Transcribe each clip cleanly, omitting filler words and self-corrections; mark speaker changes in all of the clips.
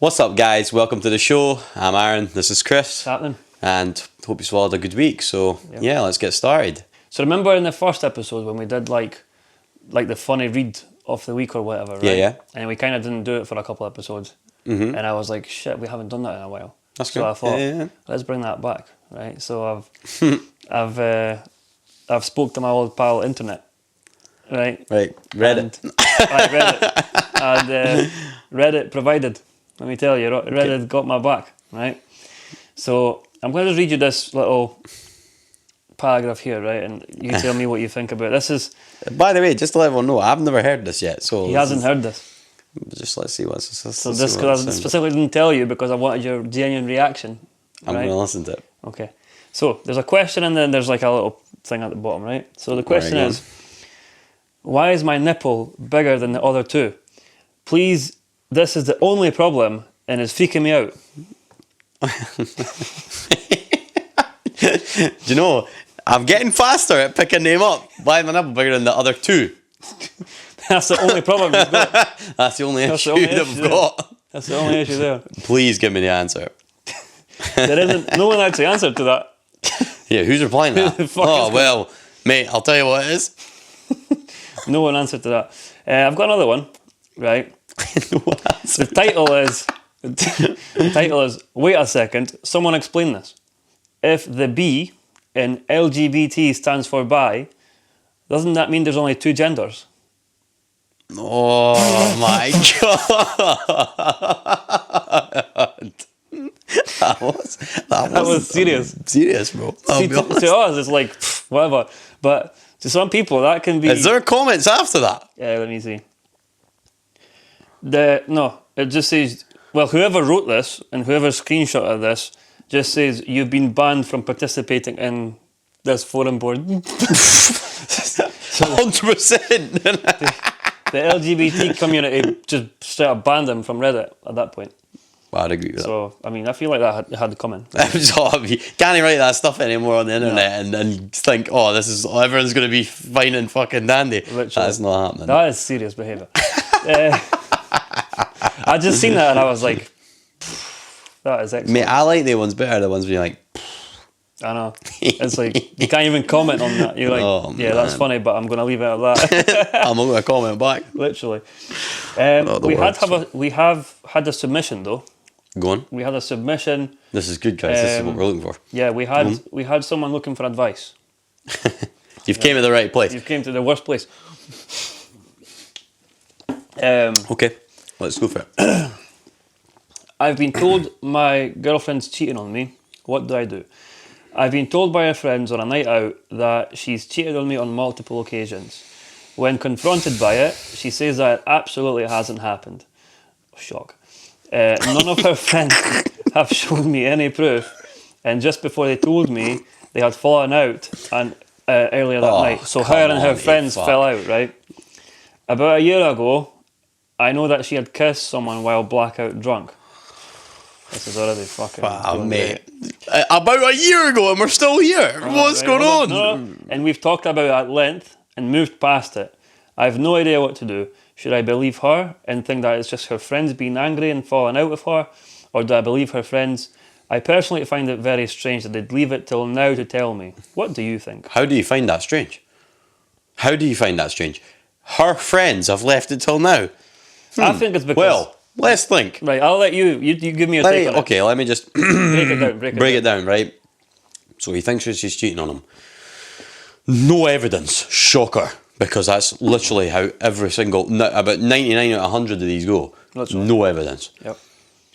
Speaker 1: What's up, guys? Welcome to the show. I'm Aaron. This is Chris.
Speaker 2: What's happening?
Speaker 1: And hope you all had a good week. So, yeah, let's get started.
Speaker 2: So remember in the first episode when we did like the funny read of the week or whatever, right?
Speaker 1: Yeah.
Speaker 2: And we kind of didn't do it for a couple episodes.
Speaker 1: Mm-hmm.
Speaker 2: And I was like, shit, we haven't done that in a while.
Speaker 1: That's
Speaker 2: so
Speaker 1: good.
Speaker 2: I thought,
Speaker 1: Yeah.
Speaker 2: let's bring that back, right? So I've spoke to my old pal Internet, right?
Speaker 1: Right. Reddit.
Speaker 2: I read it. And Reddit provided. Let me tell you, Reddit got my back, right? So I'm going to read you this little paragraph here, right? And you tell me what you think about it. This is...
Speaker 1: By the way, just to let everyone know, I've never heard this yet. So
Speaker 2: He hasn't heard this.
Speaker 1: Just let's see what's this.
Speaker 2: So this, because I specifically didn't tell you because I wanted your genuine reaction.
Speaker 1: I'm going to listen to it.
Speaker 2: Okay. So there's a question and then there's like a little thing at the bottom, right? So the question is, why is my nipple bigger than the other two? Please, this is the only problem and it's freaking me out.
Speaker 1: Do you know, I'm getting faster at picking them up. Why is my nipple bigger than the other two?
Speaker 2: That's the only problem you've got.
Speaker 1: That's the only issue that we've got.
Speaker 2: That's the only issue there.
Speaker 1: Please give me the answer.
Speaker 2: There isn't. No one actually answered to that.
Speaker 1: Yeah, who's replying to that? Oh, well, mate, I'll tell you what it is.
Speaker 2: No one answered to that. I've got another one, right? The title is, wait a second, someone explain this. If the B in LGBT stands for bi, doesn't that mean there's only two genders?
Speaker 1: Oh my god. That was
Speaker 2: serious.
Speaker 1: Serious, bro.
Speaker 2: To us, it's like, whatever. But to some people, that can be...
Speaker 1: Is there comments after that?
Speaker 2: Yeah, let me see. No, it just says, well, whoever wrote this and whoever screenshotted this just says, you've been banned from participating in this forum board.
Speaker 1: 100%.
Speaker 2: The LGBT community just straight up banned him from Reddit at that point.
Speaker 1: Well, I'd agree with that.
Speaker 2: So, I mean, I feel like that had coming.
Speaker 1: You can't write that stuff anymore on the internet and think, oh, everyone's going to be fine and fucking dandy.
Speaker 2: Literally.
Speaker 1: That's not happening.
Speaker 2: That is serious behaviour. I just seen that and I was like, that is excellent.
Speaker 1: Mate, I like the ones better, the ones where you're like,
Speaker 2: I know. It's like, you can't even comment on that. You're like,
Speaker 1: oh,
Speaker 2: yeah, that's funny, but I'm going to leave it at that.
Speaker 1: I'm not going to comment back.
Speaker 2: Literally. We have had a submission though.
Speaker 1: Go on.
Speaker 2: We had a submission.
Speaker 1: This is good, guys. This is what we're looking for.
Speaker 2: Yeah, we had someone looking for advice.
Speaker 1: You've came to the right place.
Speaker 2: You've came to the worst place.
Speaker 1: Okay, let's go for it.
Speaker 2: I've been told my girlfriend's cheating on me. What do I do? I've been told by her friends on a night out that she's cheated on me on multiple occasions. When confronted by it, she says that it absolutely hasn't happened. Shock. None of her friends have shown me any proof, and just before they told me, they had fallen out earlier that night. So her and her friends fell out, right? About a year ago, I know that she had kissed someone while blackout drunk. This is already fucking...
Speaker 1: Wow, mate. About a year ago and we're still here. What's going on?
Speaker 2: No. And we've talked about it at length and moved past it. I have no idea what to do. Should I believe her and think that it's just her friends being angry and falling out with her? Or do I believe her friends? I personally find it very strange that they'd leave it till now to tell me. What do you think?
Speaker 1: How do you find that strange? How do you find that strange? Her friends have left it till now.
Speaker 2: I think it's because...
Speaker 1: Well, let's think.
Speaker 2: Right, I'll let you give me a take on it.
Speaker 1: Okay, let me just...
Speaker 2: break it down,
Speaker 1: right? So he thinks she's cheating on him. No evidence. Shocker. Because that's literally how every single... About 99 out of 100 of these go.
Speaker 2: Literally.
Speaker 1: No evidence.
Speaker 2: Yep.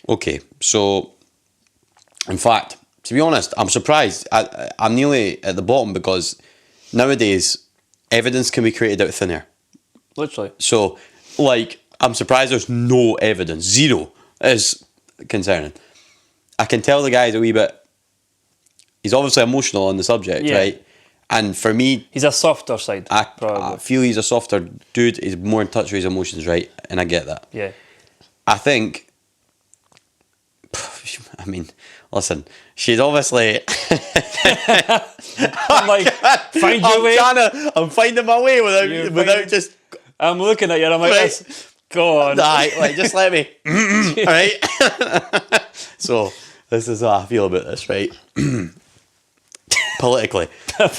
Speaker 1: Okay, so... In fact, to be honest, I'm surprised. I'm nearly at the bottom because nowadays, evidence can be created out of thin air.
Speaker 2: Literally.
Speaker 1: So, like... I'm surprised there's no evidence. Zero is concerning. I can tell the guy's a wee bit... He's obviously emotional on the subject, right? And for me...
Speaker 2: He's a softer side,
Speaker 1: I feel he's a softer dude. He's more in touch with his emotions, right? And I get that.
Speaker 2: Yeah.
Speaker 1: I think... I mean, listen, she's obviously...
Speaker 2: I'm like, find your way.
Speaker 1: I'm finding my way without just...
Speaker 2: I'm looking at you and I'm like, Go on.
Speaker 1: Aye, like, just let me. Right? So, this is how I feel about this, right? Politically.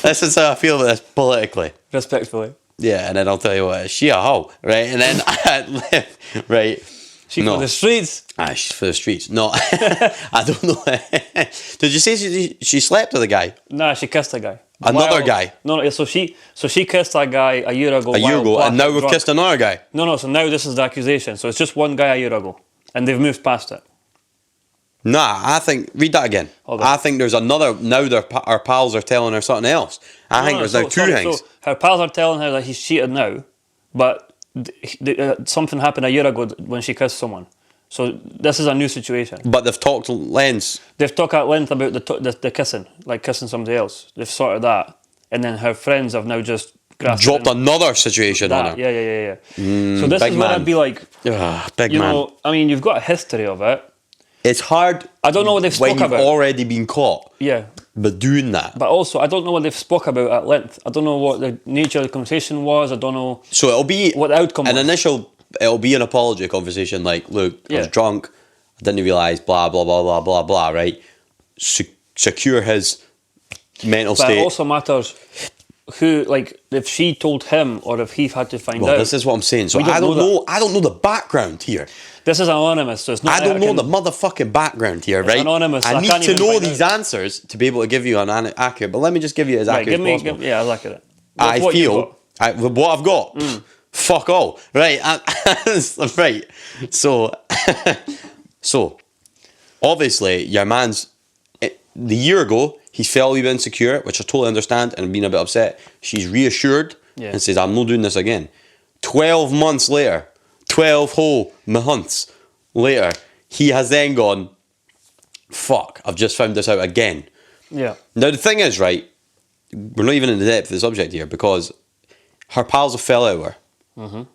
Speaker 1: This is how I feel about this politically.
Speaker 2: Respectfully.
Speaker 1: Yeah, and then I'll tell you what, she a hoe, right? And then right?
Speaker 2: She for the streets.
Speaker 1: Ah, she's for the streets. No, I don't know. Did you say she slept with a guy?
Speaker 2: Nah, she kissed a guy.
Speaker 1: Another guy?
Speaker 2: No, so she kissed a guy a year ago.
Speaker 1: A year ago, and now we've
Speaker 2: drunk.
Speaker 1: kissed another guy.
Speaker 2: No, so now this is the accusation. So it's just one guy a year ago. And they've moved past it.
Speaker 1: Nah, I think, read that again.
Speaker 2: Hold on.
Speaker 1: I think there's another, now our pals are telling her something else. I think there's now two things.
Speaker 2: So her pals are telling her that he's cheated now, but something happened a year ago when she kissed someone. So this is a new situation.
Speaker 1: But they've talked lengths.
Speaker 2: They've talked at length about the kissing, like kissing somebody else. They've sorted that. And then her friends have now just
Speaker 1: Dropped another situation on her.
Speaker 2: Yeah. So this is where I'd be like,
Speaker 1: big
Speaker 2: you
Speaker 1: man.
Speaker 2: know, I mean, you've got a history of it.
Speaker 1: It's hard.
Speaker 2: I don't know what they've
Speaker 1: when
Speaker 2: spoke
Speaker 1: you've
Speaker 2: about.
Speaker 1: already been caught.
Speaker 2: Yeah.
Speaker 1: But doing that.
Speaker 2: But also, I don't know what they've spoke about at length. I don't know what the nature of the conversation was. I don't know.
Speaker 1: So it'll be
Speaker 2: what the outcome
Speaker 1: an
Speaker 2: was.
Speaker 1: initial. It'll be an apology conversation. Like, look, I was
Speaker 2: Yeah.
Speaker 1: drunk. I didn't realise. Blah blah blah blah blah blah. Right. Secure his mental
Speaker 2: But
Speaker 1: state.
Speaker 2: it also matters who, like, if she told him or if he had to find
Speaker 1: Well,
Speaker 2: out.
Speaker 1: this is what I'm saying. So
Speaker 2: We don't
Speaker 1: I don't
Speaker 2: know
Speaker 1: know. I don't know the background here.
Speaker 2: This is anonymous, so it's not.
Speaker 1: I don't know the motherfucking background here, right?
Speaker 2: anonymous.
Speaker 1: I
Speaker 2: I
Speaker 1: need
Speaker 2: can't
Speaker 1: to
Speaker 2: even
Speaker 1: know
Speaker 2: find
Speaker 1: these
Speaker 2: out.
Speaker 1: answers to be able to give you an accurate. But let me just give you as accurate as possible.
Speaker 2: Yeah, I like it.
Speaker 1: I
Speaker 2: What you've
Speaker 1: feel
Speaker 2: got.
Speaker 1: what I've got. Fuck all. Right. Right. So, so obviously your man's the year ago he felt a wee bit insecure, which I totally understand, and been a bit upset. She's reassured and says, "I'm not doing this again." 12 months later, 12 whole months later, he has then gone, "Fuck! I've just found this out again."
Speaker 2: Yeah.
Speaker 1: Now the thing is, right, we're not even in the depth of the subject here because her pals have fell out with her.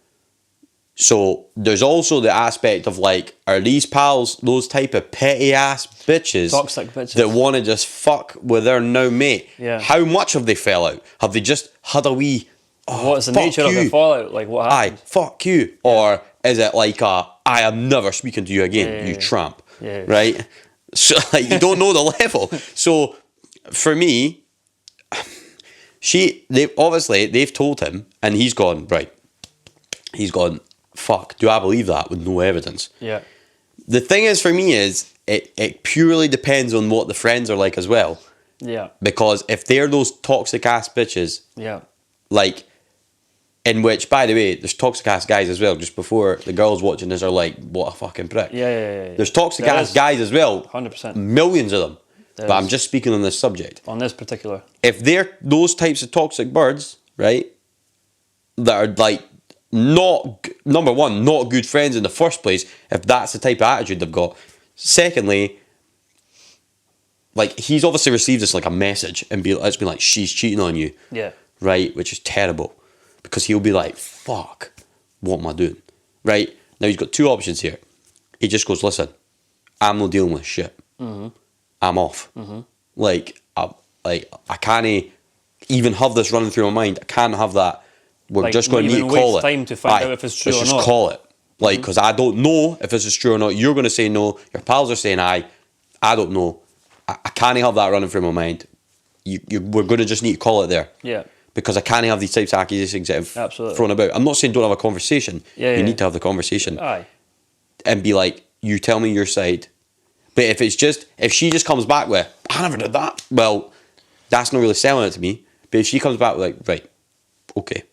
Speaker 1: So there's also the aspect of like, are these pals those type of petty ass bitches,
Speaker 2: Toxic bitches.
Speaker 1: that want to just fuck with their now mate?
Speaker 2: Yeah.
Speaker 1: How much have they fell out? Have they just had a wee? Oh,
Speaker 2: What's the
Speaker 1: fuck
Speaker 2: nature of
Speaker 1: you.
Speaker 2: the fallout? Like, what
Speaker 1: Aye,
Speaker 2: happened?
Speaker 1: fuck you. Or is it like I am never speaking to you again, you tramp.
Speaker 2: Yeah.
Speaker 1: Right? So like, you don't know the level. So for me, they've told him, and he's gone, right. He's gone, fuck, do I believe that with no evidence?
Speaker 2: Yeah.
Speaker 1: The thing is for me is it purely depends on what the friends are like as well.
Speaker 2: Yeah.
Speaker 1: Because if they're those toxic ass bitches,
Speaker 2: Yeah.
Speaker 1: like, in which, by the way, there's toxic ass guys as well. Just before the girls watching this are like, what a fucking prick.
Speaker 2: Yeah.
Speaker 1: There's toxic ass guys as well.
Speaker 2: 100%.
Speaker 1: Millions of them.
Speaker 2: There
Speaker 1: But I'm
Speaker 2: is.
Speaker 1: just speaking on this subject.
Speaker 2: On this particular.
Speaker 1: If they're those types of toxic birds, right, that are like number one, not good friends in the first place, if that's the type of attitude they've got. Secondly, like, he's obviously received this like a message and it's been like, she's cheating on you.
Speaker 2: Yeah.
Speaker 1: Right, which is terrible. Because he'll be like, fuck, what am I doing? Right? Now he's got two options here. He just goes, listen, I'm not dealing with shit. I'm off. Like, I can't even have this running through my mind. I can't have that. We're
Speaker 2: Like,
Speaker 1: just going to
Speaker 2: not
Speaker 1: need to
Speaker 2: even
Speaker 1: call
Speaker 2: waste
Speaker 1: it.
Speaker 2: time to find out if it's true
Speaker 1: let's
Speaker 2: or
Speaker 1: just
Speaker 2: not.
Speaker 1: call it. Like, because I don't know if this is true or not. You're going to say no. Your pals are saying aye. I don't know. I can't have that running through my mind. We're going to just need to call it there.
Speaker 2: Yeah.
Speaker 1: Because I can't have these types of accusations that have
Speaker 2: Absolutely.
Speaker 1: thrown about. I'm not saying don't have a conversation.
Speaker 2: Yeah.
Speaker 1: You need to have the conversation.
Speaker 2: Aye.
Speaker 1: And be like, you tell me your side. But if she just comes back with, I never did that, well, that's not really selling it to me. But if she comes back with like, right, okay,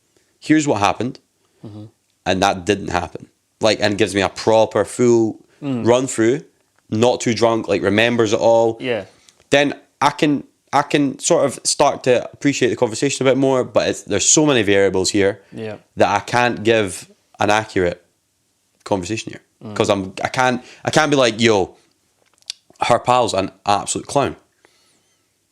Speaker 1: here's what happened, and that didn't happen. Like, and gives me a proper full run through, not too drunk, like remembers it all.
Speaker 2: Yeah.
Speaker 1: Then I can sort of start to appreciate the conversation a bit more, but there's so many variables here that I can't give an accurate conversation here. Because I can't be like, yo, her pal's an absolute clown.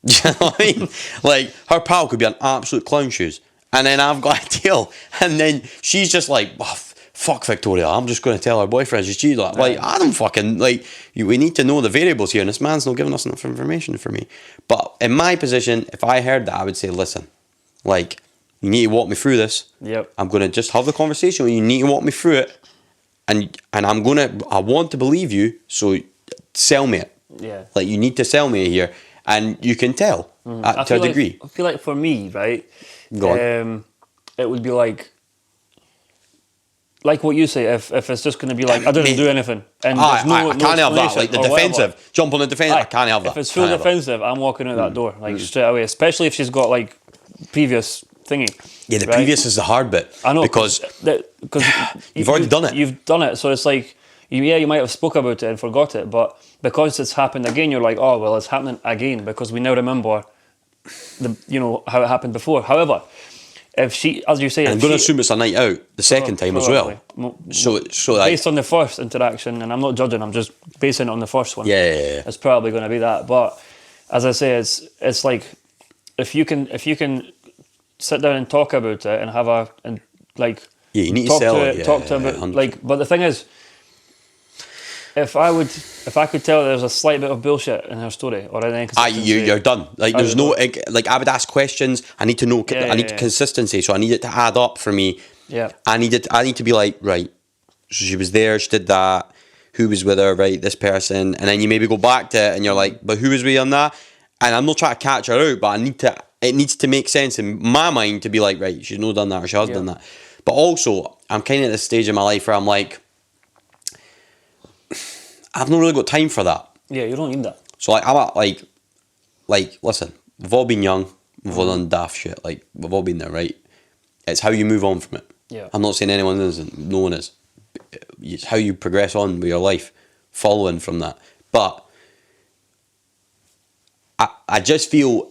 Speaker 1: You know what I mean? Like, her pal could be an absolute clown shoes, and then I've got a deal, and then she's just like, oh, fuck Victoria, I'm just going to tell her boyfriend she's cheated. Like, I don't fucking, like, we need to know the variables here, and this man's not giving us enough information for me. But in my position, if I heard that, I would say, listen, like, you need to walk me through this.
Speaker 2: Yep.
Speaker 1: I'm going to just have the conversation. You need to walk me through it, and I want to believe you, so sell me it.
Speaker 2: Yeah.
Speaker 1: Like, you need to sell me it here, and you can tell to a degree.
Speaker 2: I feel like for me, right,
Speaker 1: Go on.
Speaker 2: it would be like what you say. If it's just going to be like, I didn't do anything, and there's no
Speaker 1: I can't have that.
Speaker 2: explanation
Speaker 1: Like the
Speaker 2: or
Speaker 1: defensive,
Speaker 2: whatever.
Speaker 1: jump on the defensive. I can't have that.
Speaker 2: If it's full
Speaker 1: Can't have that.
Speaker 2: defensive, I'm walking out that door like straight away. Especially if she's got like previous thingy.
Speaker 1: Yeah, the
Speaker 2: right?
Speaker 1: previous is the hard bit.
Speaker 2: I know
Speaker 1: because you've already done it.
Speaker 2: You've done it, so it's like you might have spoke about it and forgot it, but because it's happened again, you're like, oh well, it's happening again because we now remember how it happened before. However, if she, as you say,
Speaker 1: I'm going to assume it's a night out the second time as well. So like,
Speaker 2: based on the first interaction, and I'm not judging, I'm just basing it on the first one.
Speaker 1: Yeah.
Speaker 2: It's probably going to be that. But as I say, it's like if you can sit down and talk about it and have
Speaker 1: yeah, you need to sell it.
Speaker 2: Talk to about
Speaker 1: 100%.
Speaker 2: like. But the thing is, if I could tell there's a slight bit of bullshit in her story or an inconsistency,
Speaker 1: you're done. Like, there's no like, I would ask questions. I need to know. I need consistency, so I need it to add up for me.
Speaker 2: Yeah.
Speaker 1: I need to be like, right. So she was there. She did that. Who was with her? Right, this person. And then you maybe go back to it, and you're like, but who was with on that? And I'm not trying to catch her out, but it needs to make sense in my mind to be like, right, she's not done that or she has done that. But also, I'm kind of at this stage in my life where I'm like, I've not really got time for that.
Speaker 2: Yeah, you don't need that.
Speaker 1: So like, I'm at like, listen, we've all been young, we've all done daft shit, like, we've all been there, right? It's how you move on from it.
Speaker 2: Yeah.
Speaker 1: I'm not saying anyone isn't, no one is. It's how you progress on with your life, following from that. But I just feel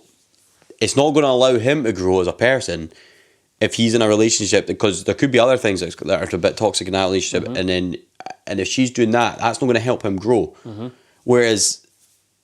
Speaker 1: it's not going to allow him to grow as a person if he's in a relationship, because there could be other things that are a bit toxic in that relationship, and if she's doing that, that's not going to help him grow. Whereas,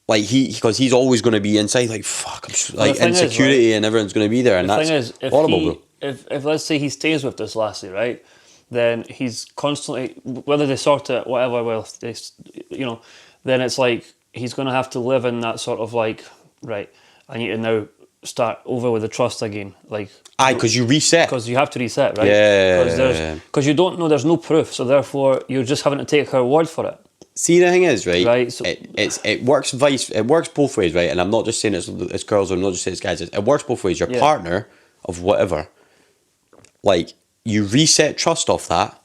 Speaker 1: like, because he's always going to be inside, like, fuck, like, insecurity, and everyone's going to be there, and that's horrible, bro.
Speaker 2: If let's say he stays with this lassie, right, then he's constantly, whether they sort it, whatever, well, then it's like he's going to have to live in that sort of like, right, I need to now start over with the trust again, like.
Speaker 1: Aye, because you reset.
Speaker 2: Because you have to reset, right?
Speaker 1: Yeah.
Speaker 2: Because you don't know, there's no proof, so therefore you're just having to take her word for it.
Speaker 1: See, the thing is, right?
Speaker 2: Right. So
Speaker 1: it works both ways, right? And I'm not just saying it's girls, or I'm not just saying it's guys. It works both ways. Your partner of whatever, like, you reset trust off that,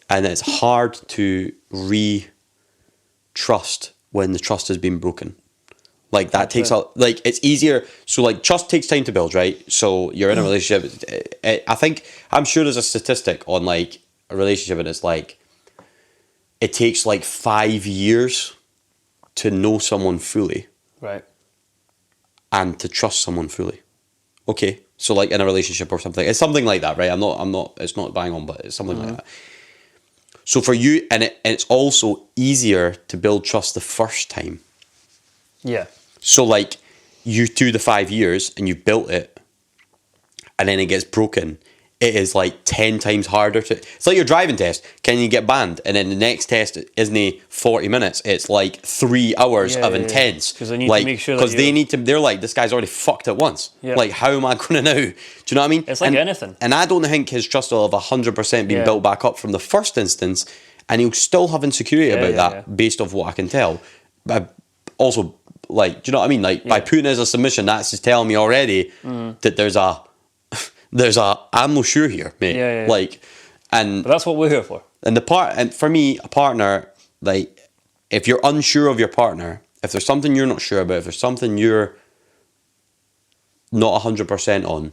Speaker 1: and it's hard to re-trust when the trust has been broken. Like, that takes like, it's easier. So, like, trust takes time to build, right? So you're in a relationship. I'm sure there's a statistic on, like, a relationship, and it's like, it takes like 5 years to know someone fully,
Speaker 2: right,
Speaker 1: and to trust someone fully. Okay, so like in a relationship or something, it's something like that, right? I'm not. It's not bang on, but it's something like that. So for you, and it's also easier to build trust the first time.
Speaker 2: Yeah.
Speaker 1: So, like, you do the 5 years and you've built it, and then it gets broken. It is like 10 times harder to. It's like your driving test. Can you get banned? And then the next test isn't 40 minutes. It's like 3 hours of intense.
Speaker 2: Because they need to make sure that
Speaker 1: they need to. They're like, this guy's already fucked it once.
Speaker 2: Yeah.
Speaker 1: Like, how am I going to now? Do you know what I mean?
Speaker 2: It's like anything.
Speaker 1: And I don't think his trust will have 100% been built back up from the first instance, and he'll still have insecurity about that based off what I can tell. But also, like, do you know what I mean? Like, by putting it as a submission, that's just telling me already that there's a I'm not sure here, mate.
Speaker 2: Yeah.
Speaker 1: Like, and
Speaker 2: but that's what we're here for.
Speaker 1: And for me, a partner, like, if you're unsure of your partner, if there's something you're not sure about, if there's something you're not 100% on,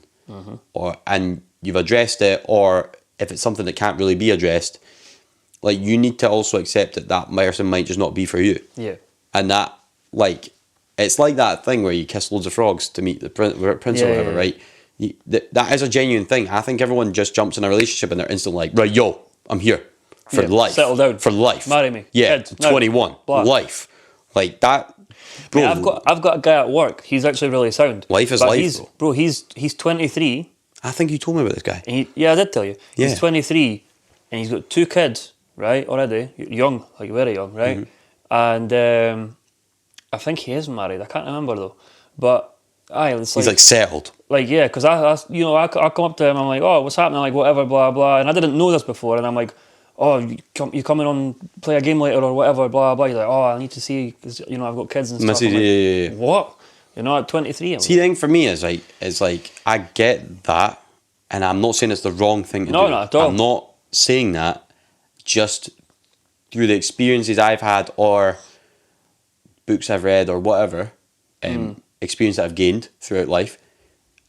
Speaker 1: and you've addressed it, or if it's something that can't really be addressed, like, you need to also accept that person might just not be for you.
Speaker 2: Yeah.
Speaker 1: And that, like, it's like that thing where you kiss loads of frogs to meet the prince or whatever, right? That is a genuine thing. I think everyone just jumps in a relationship and they're instantly like, right, yo, I'm here for life.
Speaker 2: Settle down.
Speaker 1: For life.
Speaker 2: Marry me.
Speaker 1: Yeah,
Speaker 2: Kids.
Speaker 1: 21.
Speaker 2: Blah.
Speaker 1: Life. Like that. Bro,
Speaker 2: I've got a guy at work. He's actually really sound.
Speaker 1: Life is life,
Speaker 2: bro. He's 23.
Speaker 1: I think you told me about this guy.
Speaker 2: I did tell you. He's 23 and he's got 2 kids, right, already. Young, like very young, right? And I think he is married. I can't remember though. But it's
Speaker 1: he's like settled.
Speaker 2: Like, yeah, because I come up to him, I'm like, oh, what's happening? Like, whatever, blah, blah. And I didn't know this before. And I'm like, oh, you coming on, play a game later or whatever, blah, blah. You're like, oh, I need to see, because, you know, I've got kids and stuff.
Speaker 1: Message,
Speaker 2: I'm like,
Speaker 1: yeah.
Speaker 2: what? You're not at 23.
Speaker 1: See, the thing for me is like, I get that, and I'm not saying it's the wrong thing to do.
Speaker 2: No, not at all.
Speaker 1: I'm not saying that, just through the experiences I've had or books I've read or whatever, experience that I've gained throughout life,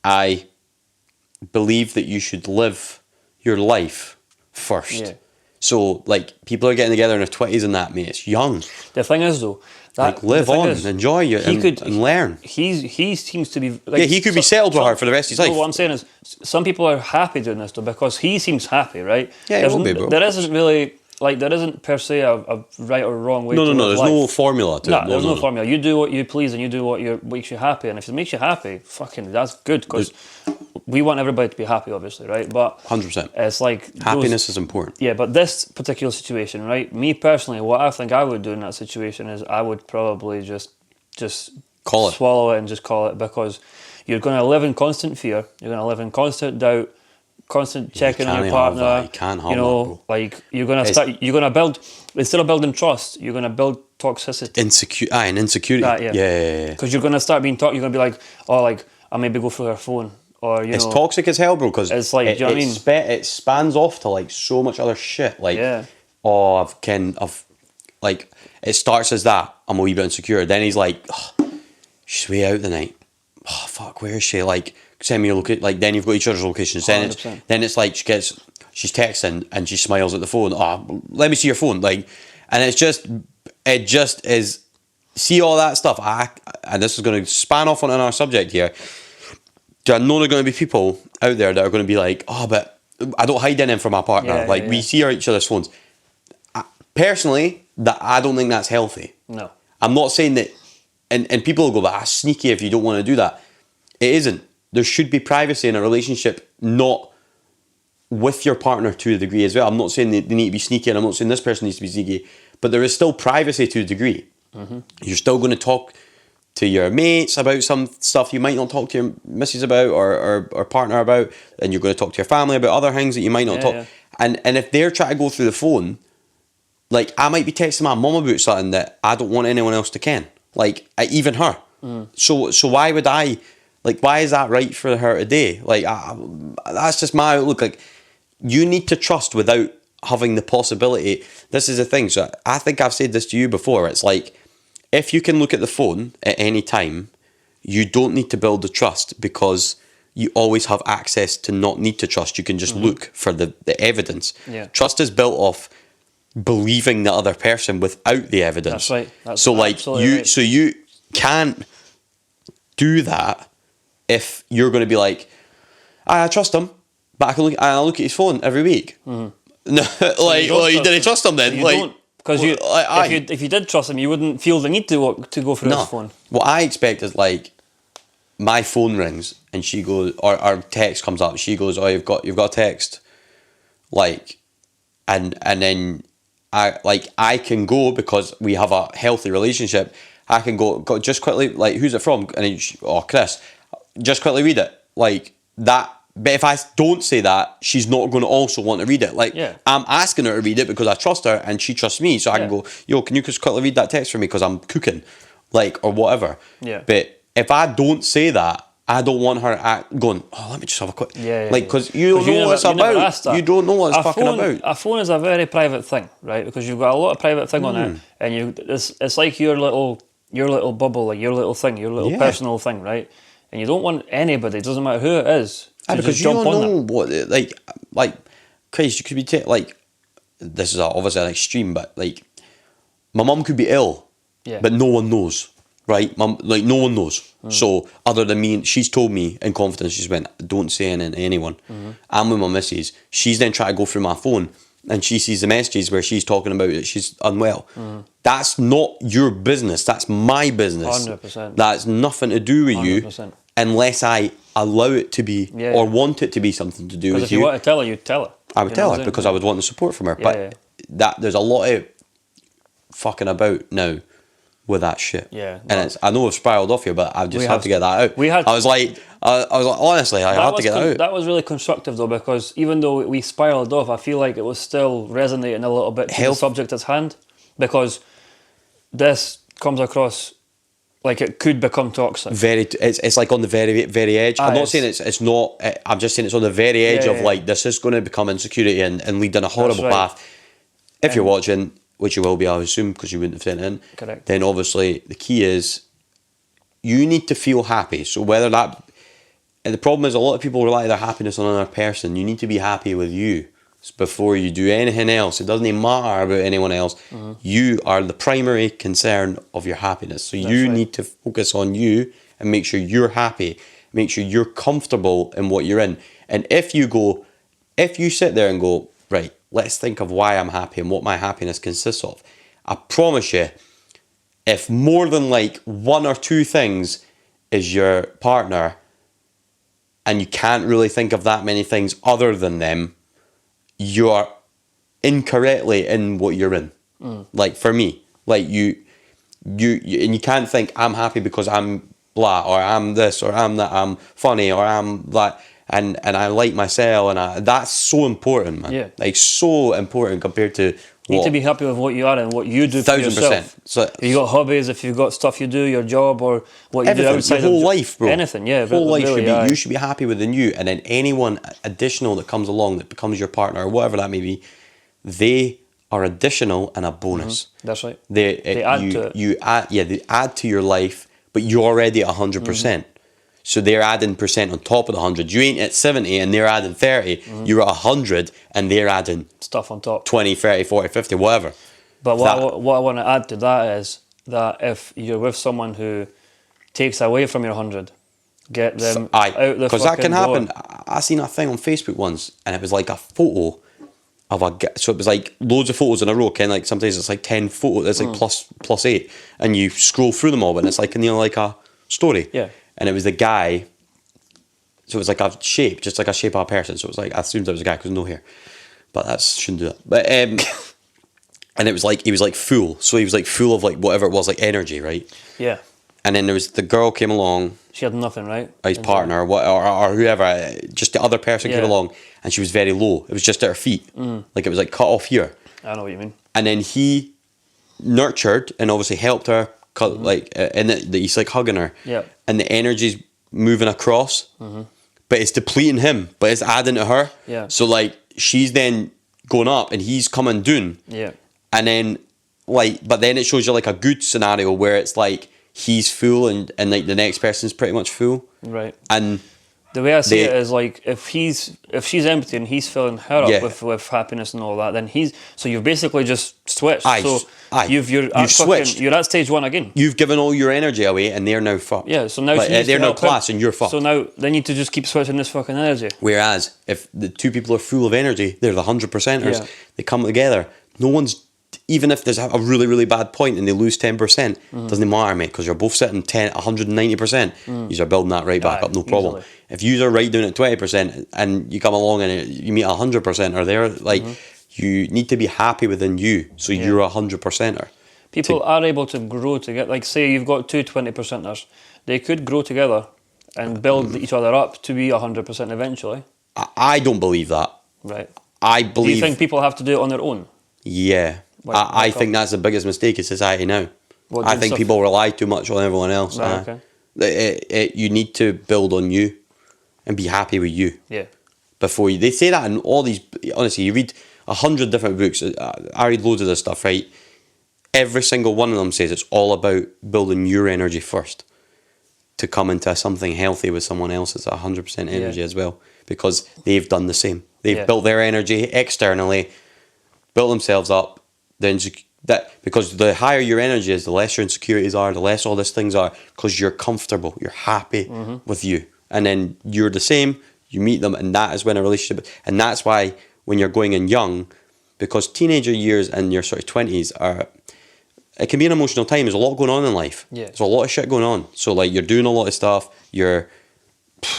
Speaker 1: I believe that you should live your life first.
Speaker 2: Yeah.
Speaker 1: So, like, people are getting together in their 20s and that, mate. It's young.
Speaker 2: The thing is, though,
Speaker 1: Like, live on, enjoy it, and learn.
Speaker 2: He seems to be... Like,
Speaker 1: Yeah, he could be settled with her for the rest of his life.
Speaker 2: What I'm saying is, some people are happy doing this, though, because he seems happy, right?
Speaker 1: Yeah, he will be, bro.
Speaker 2: There isn't really... Like, there isn't per se a right or wrong way to live
Speaker 1: there's
Speaker 2: life.
Speaker 1: no formula to it.
Speaker 2: There's no formula. You do what you please and you do what makes you happy. And if it makes you happy, fucking, that's good, because we want everybody to be happy, obviously, right? But
Speaker 1: 100%.
Speaker 2: it's like...
Speaker 1: Happiness is important.
Speaker 2: Yeah, but this particular situation, right? Me personally, what I think I would do in that situation is I would probably just
Speaker 1: Call it.
Speaker 2: swallow it and just call it, because you're going to live in constant fear. You're going to live in constant doubt, constant checking on your partner.
Speaker 1: You can't have
Speaker 2: you know,
Speaker 1: that,
Speaker 2: like you're going to build, instead of building trust, you're going to build toxicity.
Speaker 1: Insecurity. Yeah.
Speaker 2: Because you're going to start being you're going to be like, oh, like I maybe go through her phone, or
Speaker 1: it's toxic as hell, bro. Because
Speaker 2: it's like, do you know what I mean?
Speaker 1: It spans off to like so much other shit. Like, oh, I've like, it starts as that. I'm a wee bit insecure. Then he's like, oh, she's way out the night. Oh fuck, where is she? Like, send me a location. Like, then you've got each other's locations. Then it's like she's texting and she smiles at the phone. Oh, let me see your phone. Like, and it just is. See all that stuff. And this is going to span off on our subject here. I know there are going to be people out there that are going to be like, oh, but I don't hide anything from my partner. We see each other's phones. Personally, I don't think that's healthy.
Speaker 2: No.
Speaker 1: I'm not saying that, and people will go, but that's sneaky if you don't want to do that. It isn't. There should be privacy in a relationship, not with your partner to a degree as well. I'm not saying they need to be sneaky, and I'm not saying this person needs to be sneaky, but there is still privacy to a degree. Mm-hmm. You're still going to talk to your mates about some stuff you might not talk to your missus about or partner about, and you're going to talk to your family about other things that you might not talk. Yeah. And if they're trying to go through the phone, like, I might be texting my mum about something that I don't want anyone else to ken, like even her. So why would I, like, why is that right for her today? Like, that's just my outlook. Like, you need to trust without having the possibility. This is the thing. So I think I've said this to you before. It's like, if you can look at the phone at any time, you don't need to build the trust, because you always have access to not need to trust. You can just look for the evidence.
Speaker 2: Yeah.
Speaker 1: Trust is built off believing the other person without the evidence.
Speaker 2: That's right. That's
Speaker 1: so like
Speaker 2: right.
Speaker 1: So you can't do that if you're going to be like, I trust him, but I look at his phone every week. No, like, well, you didn't trust him then.
Speaker 2: You
Speaker 1: like,
Speaker 2: don't, because if you did trust him, you wouldn't feel the need to go through his phone.
Speaker 1: What I expect is, like, my phone rings and she goes, or our text comes up. She goes, "Oh, you've got a text," like, and then I can go, because we have a healthy relationship. I can go just quickly, like, who's it from? And Chris, just quickly read it, like that. But if I don't say that, she's not going to also want to read it. Like, I'm asking her to read it because I trust her and she trusts me. So I can go, yo, can you just quickly read that text for me because I'm cooking, like, or whatever.
Speaker 2: Yeah.
Speaker 1: But if I don't say that, I don't want her going, oh, let me just have a quick... like, because you don't know what it's about. You don't know what it's fucking about.
Speaker 2: A phone is a very private thing, right? Because you've got a lot of private thing on it, and it's like your little bubble, like your little thing, your little personal thing, right? And you don't want anybody, it doesn't matter who it is, to
Speaker 1: because
Speaker 2: just
Speaker 1: you
Speaker 2: jump
Speaker 1: don't
Speaker 2: on
Speaker 1: know
Speaker 2: that.
Speaker 1: what, like, Christ, you could be like, this is obviously an extreme, but like, my mum could be ill, but no one knows. Right, mum, like, no one knows. So other than me, she's told me in confidence. She's went, don't say anything to anyone. I'm with my missus. She's then trying to go through my phone, and she sees the messages where she's talking about that she's unwell. That's not your business. That's my business.
Speaker 2: 100%.
Speaker 1: That's nothing to do with 100%. You, unless I allow it to be or want it to be something to do with you.
Speaker 2: Because if you want to tell her, you'd tell her.
Speaker 1: I would tell her because I would want the support from her. But that there's a lot of fucking about now with that shit.
Speaker 2: Yeah,
Speaker 1: And it's, I know I've spiraled off here, but I just had to get that out. I was like, honestly, I had to get that out.
Speaker 2: That was really constructive though, because even though we spiraled off, I feel like it was still resonating a little bit to the subject at hand, because this comes across like it could become toxic.
Speaker 1: It's like on the very edge. I'm not saying it's not. I'm just saying it's on the very edge of like, this is going to become insecurity and lead down a horrible path. If you're watching, which you will be, I would assume, because you wouldn't have sent it in.
Speaker 2: Correct.
Speaker 1: Then obviously the key is you need to feel happy. So whether that, and the problem is a lot of people rely their happiness on another person. You need to be happy with you before you do anything else. It doesn't even matter about anyone else. You are the primary concern of your happiness. So you need to focus on you and make sure you're happy. Make sure you're comfortable in what you're in. And if you sit there and go, right, let's think of why I'm happy and what my happiness consists of. I promise you, if more than like one or two things is your partner and you can't really think of that many things other than them, you're incorrectly in what you're in. Like for me, like you and you can't think I'm happy because I'm blah, or I'm this, or I'm that, I'm funny, or I'm that, and I like myself, and that's so important, man.
Speaker 2: Yeah.
Speaker 1: Like so important compared to
Speaker 2: You need to be happy with what you are and what you do for yourself.
Speaker 1: 1000%. So
Speaker 2: if you got hobbies, if you've got stuff you do, your job, or what you do outside
Speaker 1: your whole life, bro.
Speaker 2: Anything, yeah.
Speaker 1: Whole life should be. You should be happy within you, and then anyone additional that comes along that becomes your partner or whatever that may be, they are additional and a bonus.
Speaker 2: That's right.
Speaker 1: They add to it. They add to your life, but you're already at 100%. So they're adding percent on top of the 100. You ain't at 70 and they're adding 30. You're at 100 and they're adding
Speaker 2: stuff on top.
Speaker 1: 20, 30, 40, 50, whatever.
Speaker 2: But what I want to add to that is that if you're with someone who takes away from your 100, get them out the
Speaker 1: because that can happen.
Speaker 2: door.
Speaker 1: I seen a thing on Facebook once, and it was like a photo of so it was like loads of photos in a row. Like sometimes it's like 10 photos. It's like plus 8, and you scroll through them all, and it's like like a story.
Speaker 2: Yeah.
Speaker 1: And it was the guy. So it was like a shape, just like a shape of a person. So it was like, I assumed it was a guy because no hair, but that shouldn't do that. But and it was like he was like full. So he was like full of like whatever it was, like energy, right?
Speaker 2: Yeah.
Speaker 1: And then there was the girl came along.
Speaker 2: She had nothing, right?
Speaker 1: His partner, or whoever, just the other person came along, and she was very low. It was just at her feet, like it was like cut off here.
Speaker 2: I know what you mean.
Speaker 1: And then he nurtured and obviously helped her, and he's like hugging her.
Speaker 2: Yeah.
Speaker 1: And the energy's moving across, but it's depleting him, but it's adding to her.
Speaker 2: Yeah.
Speaker 1: So like she's then going up, and he's coming down.
Speaker 2: Yeah.
Speaker 1: And then but then it shows you like a good scenario where it's like he's full and like the next person's pretty much full.
Speaker 2: Right.
Speaker 1: And
Speaker 2: the way I see it is like if she's empty and he's filling her up with happiness and all that, then you've basically just switched. You're at stage one again.
Speaker 1: You've given all your energy away and they're now fucked.
Speaker 2: Yeah, so now
Speaker 1: they're now class and you're fucked.
Speaker 2: So now they need to just keep switching this fucking energy.
Speaker 1: Whereas if the two people are full of energy, they're the 100%ers. They come together. No one's, even if there's a really, really bad point and they lose 10%, doesn't matter, mate, because you're both sitting 190%. You're building that right back up, no problem.
Speaker 2: Easily.
Speaker 1: If you are right down at 20% and you come along and you meet 100% or there, you need to be happy within you, so you're a 100%er.
Speaker 2: People are able to grow together. Like say you've got two 20%ers, they could grow together and build each other up to be 100% eventually.
Speaker 1: I don't believe that.
Speaker 2: Right.
Speaker 1: I believe.
Speaker 2: Do you think people have to do it on their own?
Speaker 1: Yeah. I think that's the biggest mistake in society now. I think people rely too much on everyone else.
Speaker 2: Right, okay.
Speaker 1: You need to build on you and be happy with you.
Speaker 2: Yeah.
Speaker 1: Before they say that in all these, honestly, you read 100 different books. I read loads of this stuff, right? Every single one of them says it's all about building your energy first to come into something healthy with someone else's 100% energy as well, because they've done the same. They've built their energy externally, built themselves up. Because the higher your energy is, the less your insecurities are, the less all these things are, because you're comfortable, you're happy with you, and then you're the same. You meet them, and that is when a relationship. And that's why when you're going in young, because teenager years and your sort of 20s it can be an emotional time. There's a lot going on in life.
Speaker 2: Yeah.
Speaker 1: There's a lot of shit going on. So like you're doing a lot of stuff.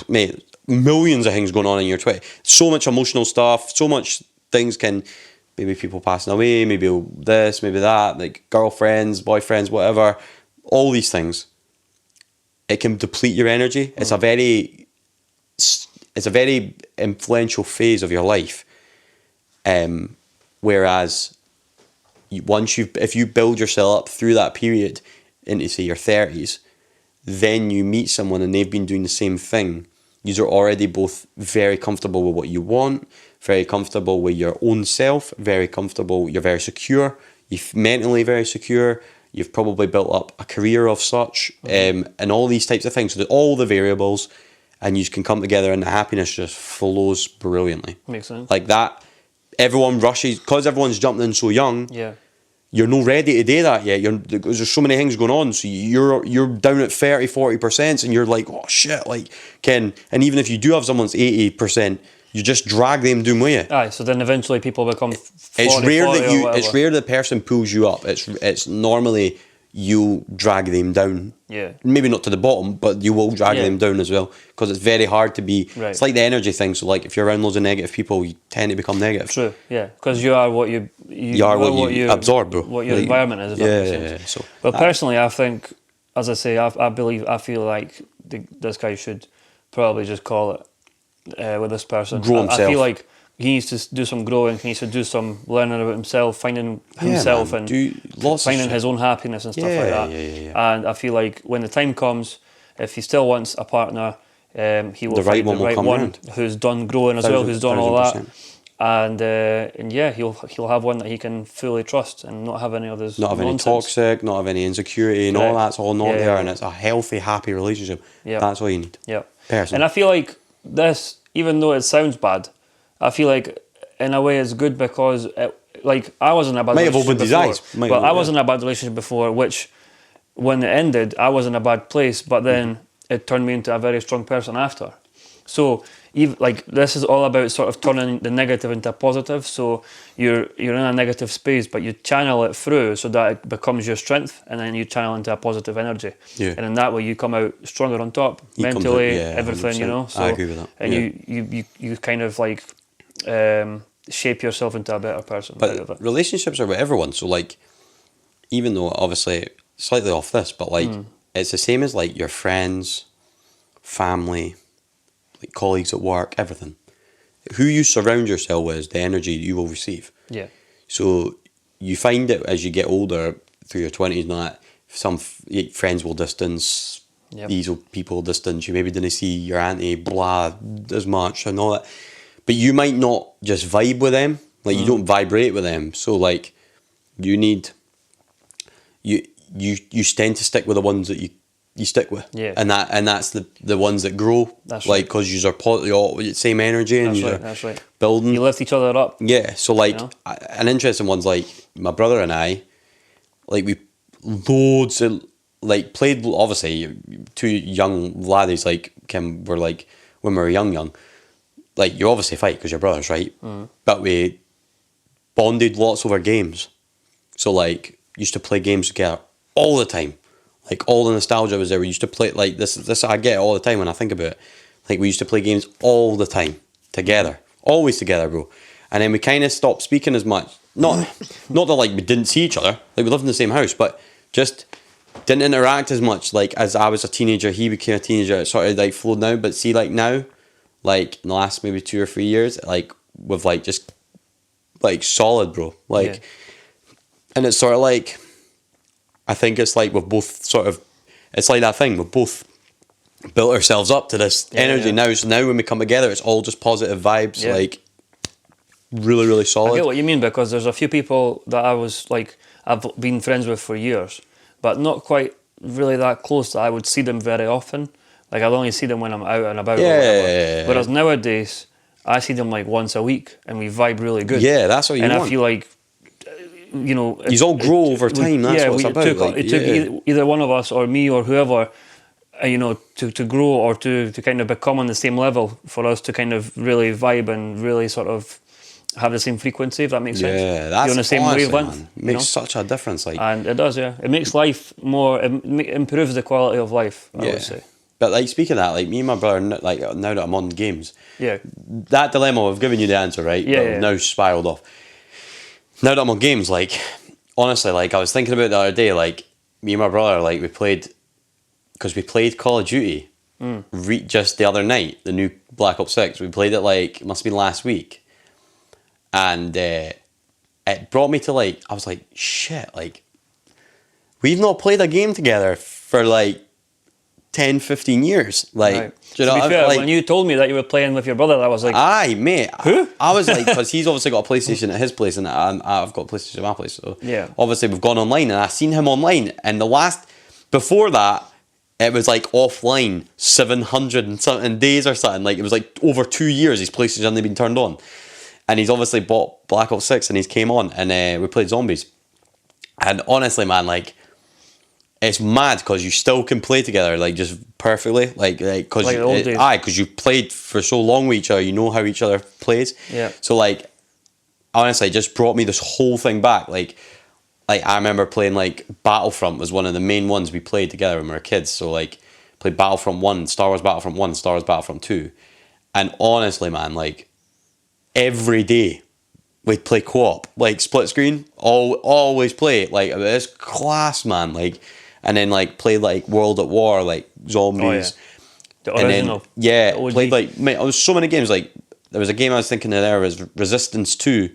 Speaker 1: Mate, millions of things going on in your 20s. So much emotional stuff. So much things can. Maybe people passing away, maybe this, maybe that, like girlfriends, boyfriends, whatever, all these things, it can deplete your energy. It's a very influential phase of your life. Whereas if you build yourself up through that period into, say, your 30s, then you meet someone and they've been doing the same thing. You're already both very comfortable with what you want, very comfortable with your own self, very comfortable, you're very secure, you're mentally very secure, you've probably built up a career of such, and all these types of things. So all the variables, and you can come together and the happiness just flows brilliantly.
Speaker 2: Makes sense.
Speaker 1: Like that, everyone rushes, because everyone's jumping in so young,
Speaker 2: Yeah.
Speaker 1: you're not ready to do that yet. There's so many things going on, so you're down at 30-40%, and you're like, oh shit, like, and even if you do have someone's 80%, you just drag them down with you.
Speaker 2: Aye, so then eventually people become 40,
Speaker 1: It's rare
Speaker 2: 40
Speaker 1: that
Speaker 2: or whatever.
Speaker 1: it's rare the person pulls you up. It's normally you drag them down.
Speaker 2: Yeah.
Speaker 1: Maybe not to the bottom, but you will drag them down as well, because it's very hard to be.
Speaker 2: Right.
Speaker 1: It's like the energy thing. So like if you're around loads of negative people, you tend to become negative.
Speaker 2: True, yeah, because you are what you
Speaker 1: are what you absorb, bro.
Speaker 2: What your
Speaker 1: Like,
Speaker 2: environment is. If that makes sense.
Speaker 1: yeah. So,
Speaker 2: But personally, I think, as I say, I feel like this guy should probably just call it with this person.
Speaker 1: Grow
Speaker 2: I
Speaker 1: himself.
Speaker 2: feel like he needs to do some growing. He needs to do some learning about himself, finding himself,
Speaker 1: man,
Speaker 2: and
Speaker 1: do lots of
Speaker 2: finding
Speaker 1: shit.
Speaker 2: his own happiness and stuff like
Speaker 1: Yeah,
Speaker 2: that.
Speaker 1: yeah.
Speaker 2: And I feel like when the time comes, if he still wants a partner, he will
Speaker 1: The right
Speaker 2: find
Speaker 1: one
Speaker 2: the
Speaker 1: will
Speaker 2: right
Speaker 1: come
Speaker 2: one
Speaker 1: round.
Speaker 2: who's done growing as well, who's done all that.
Speaker 1: 1000%.
Speaker 2: And yeah, he'll have one that he can fully trust and not have any others.
Speaker 1: Not have any
Speaker 2: nonsense.
Speaker 1: toxic, not have any insecurity, and all
Speaker 2: Correct.
Speaker 1: that's all not
Speaker 2: Yeah,
Speaker 1: there,
Speaker 2: yeah,
Speaker 1: and
Speaker 2: yeah.
Speaker 1: it's a healthy, happy relationship.
Speaker 2: Yeah.
Speaker 1: That's all you need.
Speaker 2: Yeah.
Speaker 1: Personally.
Speaker 2: And I feel like this, even though it sounds bad, I feel like in a way it's good because like I was in a bad
Speaker 1: Might have
Speaker 2: relationship
Speaker 1: opened his
Speaker 2: before.
Speaker 1: eyes. Might
Speaker 2: But
Speaker 1: have,
Speaker 2: I was
Speaker 1: yeah.
Speaker 2: in a bad relationship before, which when it ended, I was in a bad place. But then it turned me into a very strong person after. So even like this is all about sort of turning the negative into a positive. So you're in a negative space, but you channel it through so that it becomes your strength, and then you channel into a positive energy.
Speaker 1: Yeah.
Speaker 2: And in that way, you come out stronger on top,
Speaker 1: He comes
Speaker 2: mentally,
Speaker 1: out- yeah,
Speaker 2: everything. You
Speaker 1: 100%.
Speaker 2: know. So,
Speaker 1: I agree with that.
Speaker 2: And
Speaker 1: Yeah.
Speaker 2: you kind of like shape yourself into a better person. out of
Speaker 1: But
Speaker 2: it.
Speaker 1: relationships are with everyone. So like, even though obviously slightly off this, but like it's the same as like your friends, family, like colleagues at work, everything. Who you surround yourself with is the energy you will receive.
Speaker 2: Yeah.
Speaker 1: So you find that as you get older, through your 20s and that, some friends will distance,
Speaker 2: Yep.
Speaker 1: these people will distance, you maybe didn't see your auntie, blah, as much and all that. But you might not just vibe with them, like you don't vibrate with them. So like, you need, you tend to stick with the ones that you stick with.
Speaker 2: Yeah.
Speaker 1: And that's the ones that grow.
Speaker 2: That's
Speaker 1: like,
Speaker 2: right.
Speaker 1: because you're all same energy and
Speaker 2: That's
Speaker 1: you're
Speaker 2: right. That's right.
Speaker 1: building.
Speaker 2: You lift each other up.
Speaker 1: Yeah, so like
Speaker 2: You know?
Speaker 1: an interesting one's like my brother and I, like we loads of like played, obviously two young laddies like were like when we were young, like you obviously fight because you're brothers, right? But we bonded lots over games, so like used to play games together all the time. Like all the nostalgia was there. We used to play like this. I get it all the time when I think about it. Like we used to play games all the time together, always together, bro. And then we kind of stopped speaking as much. Not that like we didn't see each other. Like we lived in the same house, but just didn't interact as much. Like as I was a teenager, he became a teenager. It sort of like flowed now. But see, like now, like in the last maybe 2 or 3 years, like with like just like solid, bro. Like,
Speaker 2: Yeah.
Speaker 1: and it's sort of like. I think it's like we've both sort of, it's like that thing, we've both built ourselves up to this energy
Speaker 2: yeah.
Speaker 1: now. So now when we come together, it's all just positive vibes,
Speaker 2: Yeah.
Speaker 1: like really, really
Speaker 2: I
Speaker 1: solid.
Speaker 2: get what you mean, because there's a few people that I've been friends with for years, but not quite really that close that I would see them very often. Like I'll only see them when I'm out and about or whatever.
Speaker 1: Yeah.
Speaker 2: Whereas nowadays, I see them like once a week and we vibe really good.
Speaker 1: Yeah, that's what you
Speaker 2: and
Speaker 1: want.
Speaker 2: I feel like, you know...
Speaker 1: Yous all grow over time, that's what it's about,
Speaker 2: It took either one of us or me or whoever, you know, to grow or to kind of become on the same level for us to kind of really vibe and really sort of have the same frequency, if that makes sense.
Speaker 1: Yeah, that's
Speaker 2: You're on the same
Speaker 1: honestly,
Speaker 2: wavelength.
Speaker 1: man,
Speaker 2: you
Speaker 1: makes
Speaker 2: know?
Speaker 1: such a difference. Like,
Speaker 2: And it does, yeah. It makes life more... improves the quality of life, I would say.
Speaker 1: But like speaking of that, like me and my brother, like now that I'm on games,
Speaker 2: Yeah.
Speaker 1: that dilemma, I've given you the answer, right?
Speaker 2: Yeah,
Speaker 1: But
Speaker 2: yeah.
Speaker 1: now spiraled off. Now that I'm on games, like honestly, like I was thinking about it the other day, like me and my brother, like, we played Call of Duty just the other night, the new Black Ops 6. We played it, like, it must have been last week. And it brought me to, like, I was like, shit, like, we've not played a game together for, like, 10, 15 years. Like,
Speaker 2: Right.
Speaker 1: do you know
Speaker 2: To be
Speaker 1: what I
Speaker 2: fair,
Speaker 1: mean? Like,
Speaker 2: when you told me that you were playing with your brother, I was like,
Speaker 1: aye, mate.
Speaker 2: Who?
Speaker 1: I was like, because he's obviously got a PlayStation at his place and I've got a PlayStation at my place. So
Speaker 2: Yeah.
Speaker 1: obviously we've gone online and I seen him online. And before that, it was like offline 700 and something days or something. Like, it was like over 2 years his PlayStation hadn't been turned on. And he's obviously bought Black Ops 6 and he's came on and we played zombies. And honestly, man, like, it's mad because you still can play together, like, just perfectly, because
Speaker 2: Like the old days.
Speaker 1: because you've played for so long with each other, you know how each other plays.
Speaker 2: Yeah.
Speaker 1: So, like, honestly, it just brought me this whole thing back. Like I remember playing, like, Battlefront was one of the main ones we played together when we were kids. So, like, played Battlefront 1, Star Wars Battlefront 1, Star Wars Battlefront 2, and honestly, man, like, every day we'd play co-op, like, split screen, always play it. Like, it's class, man. Like. And then, like, played, like, World at War, like, zombies.
Speaker 2: the
Speaker 1: And
Speaker 2: original.
Speaker 1: then, yeah,
Speaker 2: the OG.
Speaker 1: played, like, mate, there was so many games. Like, there was a game I was thinking of there was Resistance 2.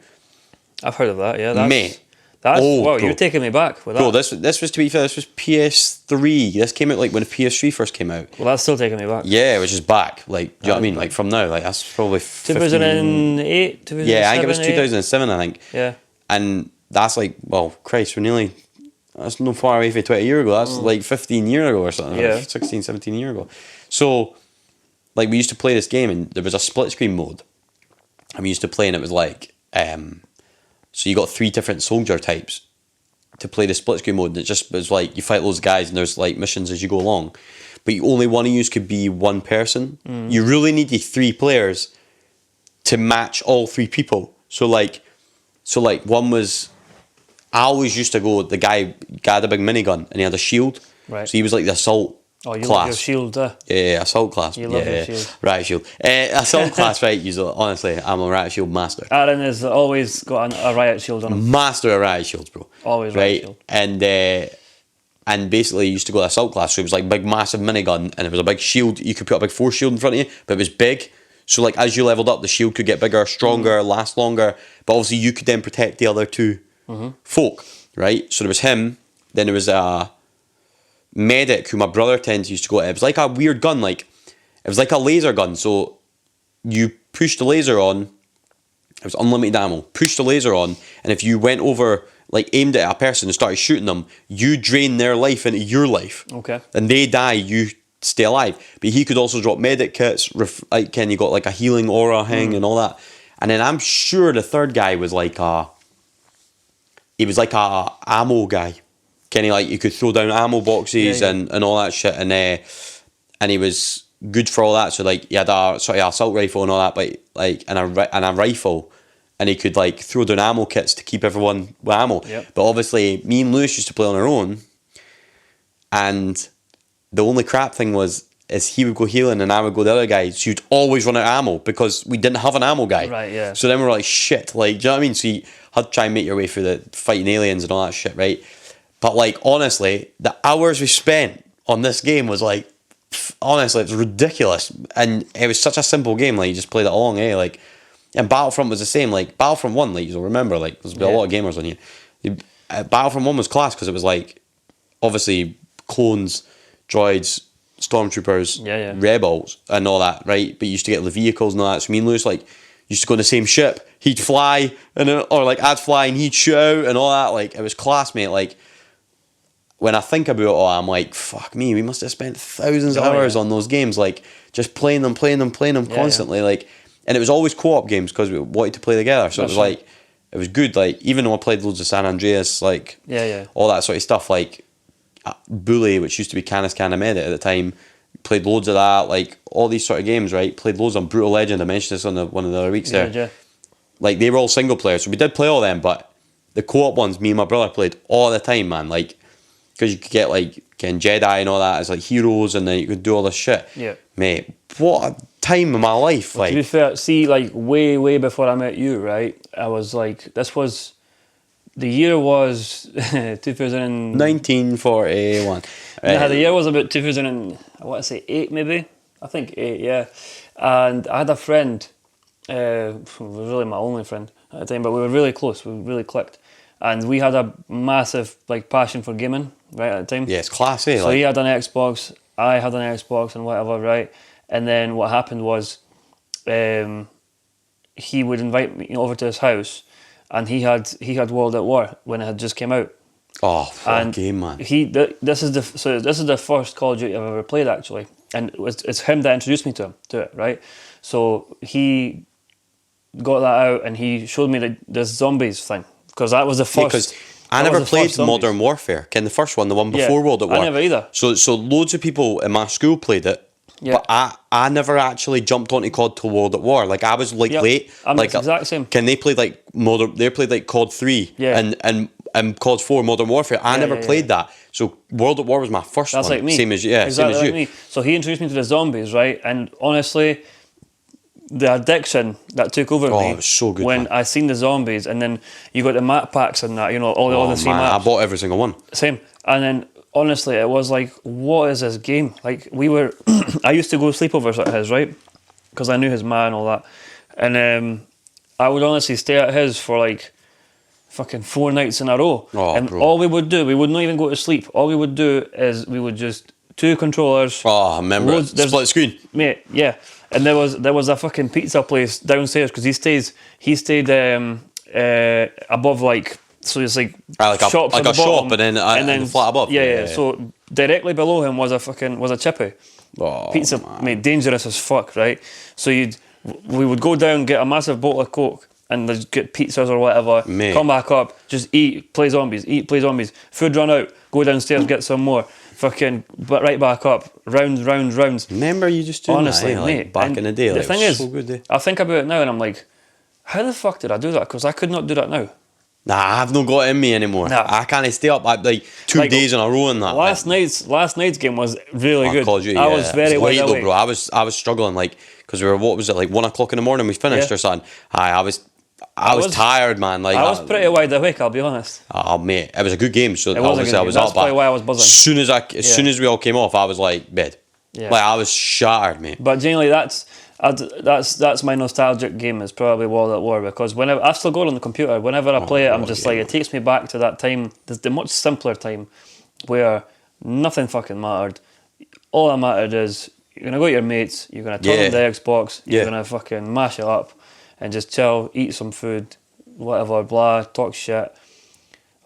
Speaker 2: I've heard of that, yeah. That's,
Speaker 1: Mate.
Speaker 2: That's,
Speaker 1: Oh,
Speaker 2: wow,
Speaker 1: bro.
Speaker 2: you're taking me back with that.
Speaker 1: Bro, this was, to be fair, this was PS3. This came out, like, when PS3 first came out.
Speaker 2: Well, that's still taking me back.
Speaker 1: Yeah, which is back. Like, do you know what I mean? Like, from now. Like, that's probably
Speaker 2: 2008, 2007?
Speaker 1: Yeah, I think it was 2007, I think.
Speaker 2: Yeah.
Speaker 1: And that's, like, well, Christ, we're nearly... That's no far away from 20 years ago. That's like 15 years ago or something.
Speaker 2: Yeah.
Speaker 1: Like 16, 17 years ago. So, like, we used to play this game and there was a split screen mode. And we used to play and it was like, so you got 3 different soldier types to play the split screen mode. And it just was like, you fight loads of guys and there's, like, missions as you go along. But only one of you could be one person. You really needed 3 players to match all 3 people. So like one was... I always used to go, the guy had a big minigun and he had a shield.
Speaker 2: Right.
Speaker 1: So he was like the assault
Speaker 2: Oh, you
Speaker 1: class.
Speaker 2: love your shield,
Speaker 1: Yeah, assault class.
Speaker 2: You love your shield.
Speaker 1: Riot shield. Assault class, right? Honestly, I'm a riot shield master.
Speaker 2: Arran has always got a riot shield on him.
Speaker 1: Master of riot shields, bro.
Speaker 2: Always
Speaker 1: right?
Speaker 2: riot shield.
Speaker 1: And basically, you used to go to assault class. So it was like big, massive minigun and it was a big shield. You could put a big force shield in front of you, but it was big. So, like, as you leveled up, the shield could get bigger, stronger, last longer. But obviously, you could then protect the other 2 folk. Right, so there was him. Then there was a medic who my brother used to go to. It was like a weird gun, like it was like a laser gun. So you push the laser on. It was unlimited ammo. Push the laser on, and if you went over, like, aimed it at a person and started shooting them, you drain their life into your life.
Speaker 2: Okay.
Speaker 1: And they die, you stay alive. But he could also drop medic kits. Like, Ken, you got like a healing aura hang and all that. And then I'm sure the third guy was like a. He was like a ammo guy. Kenny, like, you could throw down ammo boxes and all that shit, and he was good for all that. So, like, he had a sort of assault rifle and all that, but like and a rifle, and he could, like, throw down ammo kits to keep everyone with ammo.
Speaker 2: Yep.
Speaker 1: But obviously, me and Lewis used to play on our own, and the only crap thing is he would go healing and I would go the other guy. So you'd always run out of ammo because we didn't have an ammo guy.
Speaker 2: Right, yeah.
Speaker 1: So then we were like, shit, like, do you know what I mean? So you had to try and make your way through the fighting aliens and all that shit, right? But, like, honestly, the hours we spent on this game was, like, honestly, it was ridiculous. And it was such a simple game, like, you just played it along, eh? Like, and Battlefront was the same, like, Battlefront 1, like, you'll remember, like, there's been a lot of gamers on here. Battlefront 1 was class because it was, like, obviously, clones, droids, stormtroopers, rebels, and all that, right? But you used to get the vehicles and all that. So me and Lewis, like, used to go on the same ship. He'd fly, or like I'd fly and he'd shout and all that. Like, it was class, mate. Like, when I think about it all, I'm like, fuck me, we must have spent thousands of hours on those games, like, just playing them constantly. Like, and it was always co-op games because we wanted to play together. So it was like, it was good. Like, even though I played loads of San Andreas, like, all that sort of stuff, like, Bully, which used to be Canis Canamedit at the time, played loads of that, like, all these sort of games, right? Played loads on Brutal Legend. I mentioned this on one of the other weeks there.
Speaker 2: Yeah.
Speaker 1: Like, they were all single player, so we did play all them, but the co-op ones, me and my brother played all the time, man. Like, because you could get, like, Jedi and all that as, like, heroes, and then you could do all this shit.
Speaker 2: Yeah.
Speaker 1: Mate, what a time in my life. Like,
Speaker 2: to be fair, see, like, way before I met you, right? I was like, this was the year was 2000.
Speaker 1: 1941.
Speaker 2: Nah, the year was about 2000 I want to say 8 maybe. I think 8, yeah. And I had a friend, was really my only friend at the time, but we were really close. We really clicked, and we had a massive like passion for gaming right at the time.
Speaker 1: Yeah, it's class, eh?
Speaker 2: So he had an Xbox, I had an Xbox, and whatever, right? And then what happened was, he would invite me over to his house, and he had World at War when it had just came out.
Speaker 1: Oh,
Speaker 2: And
Speaker 1: game, man.
Speaker 2: This is the first Call of Duty I've ever played actually, and it's him that introduced me to it, right? So he got that out and he showed me this zombies thing, because that was the first.
Speaker 1: Because I never played Modern Warfare. Ken, the first one, the one before World at War.
Speaker 2: I never either.
Speaker 1: So loads of people in my school played it.
Speaker 2: Yeah.
Speaker 1: But I never actually jumped onto COD till World at War. Like I was like late.
Speaker 2: I'm
Speaker 1: like
Speaker 2: the exact same.
Speaker 1: Can they played like Modern? They played like COD 3 and COD 4 Modern Warfare. I never played that. So World at War was my first one.
Speaker 2: That's like me.
Speaker 1: Same as
Speaker 2: exactly
Speaker 1: same as
Speaker 2: like
Speaker 1: you.
Speaker 2: me. So he introduced me to the zombies, right? And honestly, the addiction that took over me
Speaker 1: it was so good,
Speaker 2: when
Speaker 1: man.
Speaker 2: I seen the zombies, and then you got the map packs and that, all the same
Speaker 1: Man,
Speaker 2: maps.
Speaker 1: I bought every single one.
Speaker 2: Same. And then honestly, it was like, what is this game? Like I used to go sleepovers at his, right? Because I knew his man and all that. And I would honestly stay at his for like fucking 4 nights in a row. And
Speaker 1: bro.
Speaker 2: all we would do, we would not even go to sleep. All we would do is we would just 2 controllers.
Speaker 1: Oh, I remember it. Split screen.
Speaker 2: Mate, yeah. And there was a fucking pizza place downstairs, because he stayed above, like, so it's like shops
Speaker 1: like
Speaker 2: at
Speaker 1: a
Speaker 2: the bottom,
Speaker 1: shop and then the flat above.
Speaker 2: Yeah. So directly below him was a chippy.
Speaker 1: Oh,
Speaker 2: Pizza,
Speaker 1: man.
Speaker 2: mate, dangerous as fuck, right? So we would go down, get a massive bottle of Coke, and just get pizzas or whatever.
Speaker 1: Mate.
Speaker 2: Come back up, just eat, play zombies. Food run out, go downstairs, get some more. Fucking, but right back up, rounds.
Speaker 1: Remember you just doing
Speaker 2: Honestly,
Speaker 1: that,
Speaker 2: mate.
Speaker 1: back in the day.
Speaker 2: The
Speaker 1: Like,
Speaker 2: thing
Speaker 1: it
Speaker 2: is,
Speaker 1: was so good, eh?
Speaker 2: I think about it now, and I'm like, how the fuck did I do that? Because I could not do that now.
Speaker 1: Nah, I've not got it in me anymore.
Speaker 2: Nah.
Speaker 1: I can't stay up like 2 days in a row in that.
Speaker 2: Last night's game was really good.
Speaker 1: Call of Duty,
Speaker 2: I was very
Speaker 1: late
Speaker 2: wide
Speaker 1: though,
Speaker 2: awake.
Speaker 1: bro. I was struggling, like, because we were, what was it, like 1 o'clock in the morning we finished or something. I was tired, man. Like
Speaker 2: I was pretty wide awake, I'll be honest.
Speaker 1: Oh mate, it was a good game. So
Speaker 2: It was a
Speaker 1: obviously
Speaker 2: good
Speaker 1: I
Speaker 2: game.
Speaker 1: was
Speaker 2: That's
Speaker 1: up.
Speaker 2: probably why I was buzzing.
Speaker 1: As soon as we all came off, I was like bed.
Speaker 2: Yeah.
Speaker 1: Like I was shattered, mate.
Speaker 2: But generally, that's my nostalgic game, is probably World at War, because whenever I still got it on the computer, whenever I play it, I'm just like, it takes me back to that time, the much simpler time, where nothing fucking mattered. All that mattered is you're gonna go to your mates, you're gonna turn on the Xbox, you're gonna fucking mash it up, and just chill, eat some food, whatever, blah, talk shit.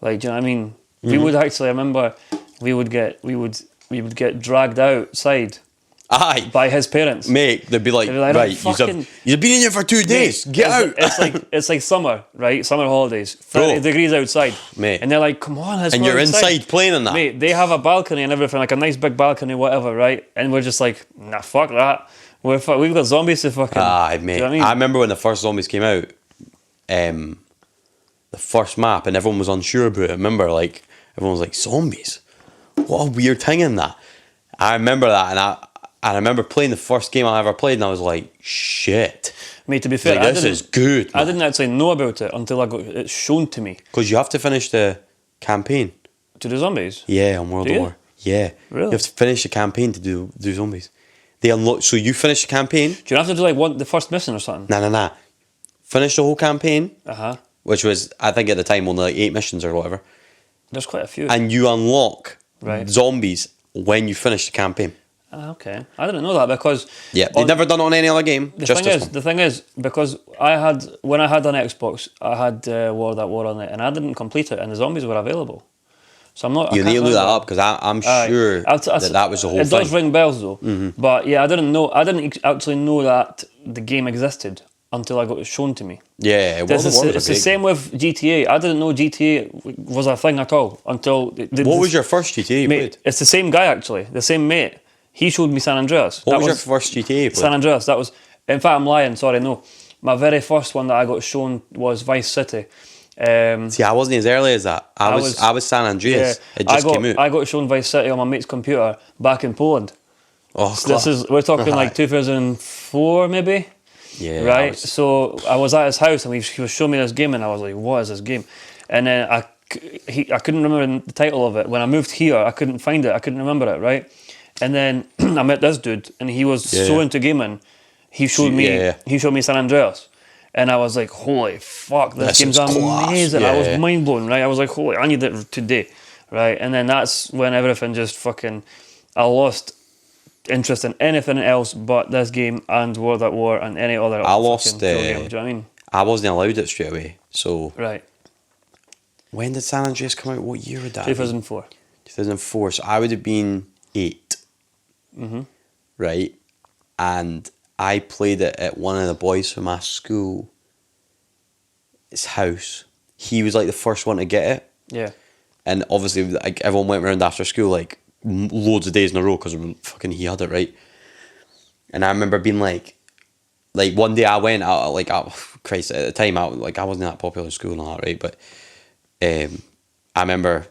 Speaker 2: Like, do you know what I mean? We would actually, I remember, we would get dragged outside.
Speaker 1: Aye.
Speaker 2: By his parents.
Speaker 1: Mate, they'd be like, right, you've been in here for 2 days, get out.
Speaker 2: It's like summer, right? Summer holidays, 30 degrees outside.
Speaker 1: Mate.
Speaker 2: And they're like, come on, let's go.
Speaker 1: And you're inside playing in that.
Speaker 2: Mate, they have a balcony and everything, like a nice big balcony, whatever, right? And we're just like, nah, fuck that. We've got zombies to fucking...
Speaker 1: Aye, mate.
Speaker 2: Do you know what I mean?
Speaker 1: I remember when the first zombies came out, the first map, and everyone was unsure about it. I remember, like, everyone was like, zombies? What a weird thing in that. I remember that, and I remember playing the first game I ever played, and I was like, shit.
Speaker 2: Mate, to be fair,
Speaker 1: like, this is good, man.
Speaker 2: I didn't actually know about it until I got it shown to me.
Speaker 1: Because you have to finish the campaign.
Speaker 2: To do zombies?
Speaker 1: Yeah, on World
Speaker 2: Do
Speaker 1: at
Speaker 2: you?
Speaker 1: War. Yeah.
Speaker 2: Really?
Speaker 1: You have to finish the campaign to do zombies. They unlock. So you finish the campaign.
Speaker 2: Do you have to do like the first mission or something?
Speaker 1: Nah. Finish the whole campaign. Which was, I think at the time, only like 8 missions or whatever.
Speaker 2: There's quite a few.
Speaker 1: And you unlock
Speaker 2: Right.
Speaker 1: zombies when you finish the campaign.
Speaker 2: Okay, I didn't know that, because
Speaker 1: They've never done it on any other game.
Speaker 2: the
Speaker 1: Just
Speaker 2: thing
Speaker 1: this
Speaker 2: is,
Speaker 1: one.
Speaker 2: the thing is, because when I had an Xbox, I had World at War on it, and I didn't complete it, and the zombies were available. So I'm not.
Speaker 1: You need to look that up, because I'm sure that was the whole
Speaker 2: It
Speaker 1: thing.
Speaker 2: does ring bells though, but yeah, I didn't know. I didn't actually know that the game existed until I got it shown to me.
Speaker 1: Yeah,
Speaker 2: It's the same with GTA. I didn't know GTA was a thing at all until.
Speaker 1: What was your first GTA you
Speaker 2: mate?
Speaker 1: played?
Speaker 2: It's the same guy actually, the same mate. He showed me San Andreas.
Speaker 1: What was your first GTA you played?
Speaker 2: San Andreas. That was. In fact, I'm lying. Sorry, no. My very first one that I got shown was Vice City.
Speaker 1: See, I wasn't as early as that. I was San Andreas. It just came out.
Speaker 2: I got shown Vice City on my mate's computer back in Poland.
Speaker 1: Oh,
Speaker 2: So we're talking like 2004 maybe.
Speaker 1: Yeah.
Speaker 2: Right. So I was at his house and he was showing me this game, and I was like, "What is this game?" And then I couldn't remember the title of it. When I moved here, I couldn't find it. I couldn't remember it, right? And then I met this dude, and he was so into gaming. He showed me San Andreas. And I was like, holy fuck, this game's amazing. I was mind blown, right? I was like, holy, I need it today, right? And then that's when everything just fucking, I lost interest in anything else but this game and World at War and any other
Speaker 1: I lost
Speaker 2: game. Do you know what I mean?
Speaker 1: I wasn't allowed it straight away. So
Speaker 2: right.
Speaker 1: When did San Andreas come out? What year would that
Speaker 2: 2004.
Speaker 1: 2004. So I would have been 8.
Speaker 2: Mm-hmm.
Speaker 1: Right? And I played it at one of the boys from my school, his house. He was like the first one to get it.
Speaker 2: Yeah.
Speaker 1: And obviously, like, everyone went around after school like loads of days in a row because fucking he had it, right? And I remember being like one day I went out, like, Christ, at the time I wasn't that popular in school and all that, right? But I remember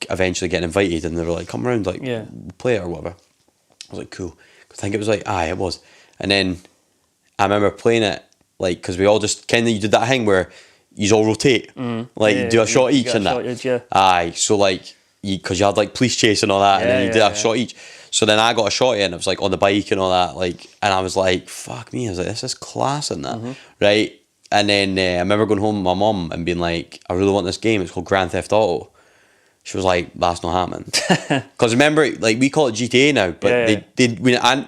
Speaker 1: eventually getting invited, and they were like, "Come around, like, play it or whatever." I was like, "Cool." I think it was like, it was. And then I remember playing it, like, because we all just kind of, you did that thing where you all rotate, you do a shot each and that. Aye, so like, because you had like police chase and all that, and then you did a shot each. So then I got a shot in, it was like on the bike and all that, like, and I was like, fuck me, I was like, this is class and that, right? And then I remember going home with my mum and being like, I really want this game, it's called Grand Theft Auto. She was like, that's not happening. Because remember, like, we call it GTA now, but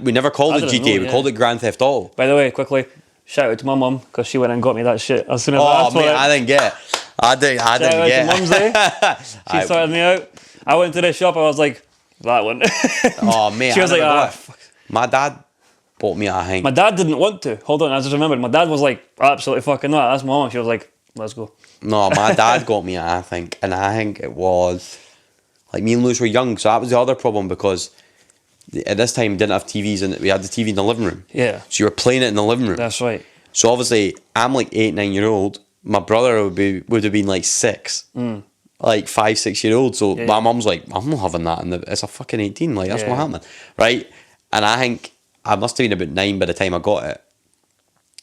Speaker 1: we never called it GTA, we called it Grand Theft Auto.
Speaker 2: By the way, quickly, shout out to my mum, because she went and got me that shit as soon as I asked for it.
Speaker 1: I didn't get it. I didn't get it.
Speaker 2: Mum's day. She sorted me out. I went to the shop, I was like, that one.
Speaker 1: Oh, mate,
Speaker 2: she was like, fuck.
Speaker 1: My dad bought me a thing.
Speaker 2: My dad didn't want to. Hold on, I just remembered. My dad was like, absolutely fucking not. That's my mum. She was like, let's go.
Speaker 1: No, my dad got me, I think, and I think it was, like, me and Lewis were young, so that was the other problem, because at this time we didn't have TVs, and we had the TV in the living room.
Speaker 2: Yeah.
Speaker 1: So you were playing it in the living room.
Speaker 2: That's right.
Speaker 1: So obviously, I'm like 8, 9 year old. My brother would have been like 6. Like 5, 6 year old. So my mum's like, I'm not having that. And it's a fucking 18. Like, that's what happened. Right? And I think I must have been about 9 by the time I got it.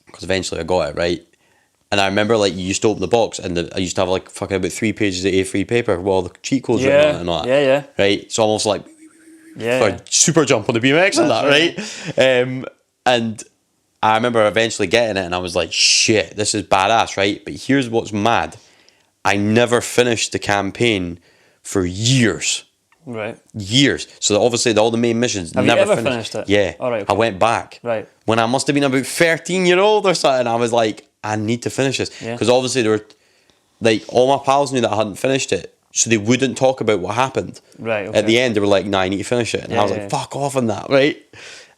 Speaker 1: Because eventually I got it, right? And I remember, like, you used to open the box, and I used to have like fucking about 3 pages of A3 paper with all the cheat codes written on it and all that.
Speaker 2: Yeah.
Speaker 1: Right? So almost like for super jump on the BMX and that, right? And I remember eventually getting it, and I was like, shit, this is badass, right? But here's what's mad. I never finished the campaign for years.
Speaker 2: Right.
Speaker 1: Years. So obviously all the main missions,
Speaker 2: Have
Speaker 1: never
Speaker 2: you ever finished it?
Speaker 1: Yeah.
Speaker 2: All right, okay.
Speaker 1: I went back.
Speaker 2: Right.
Speaker 1: When I must have been about 13 year old or something, I was like, I need to finish this. Because obviously there were, like, all my pals knew that I hadn't finished it, so they wouldn't talk about what happened.
Speaker 2: Right, okay.
Speaker 1: At the end, they were like, nah, I need to finish it. And I was like, fuck off on that, right?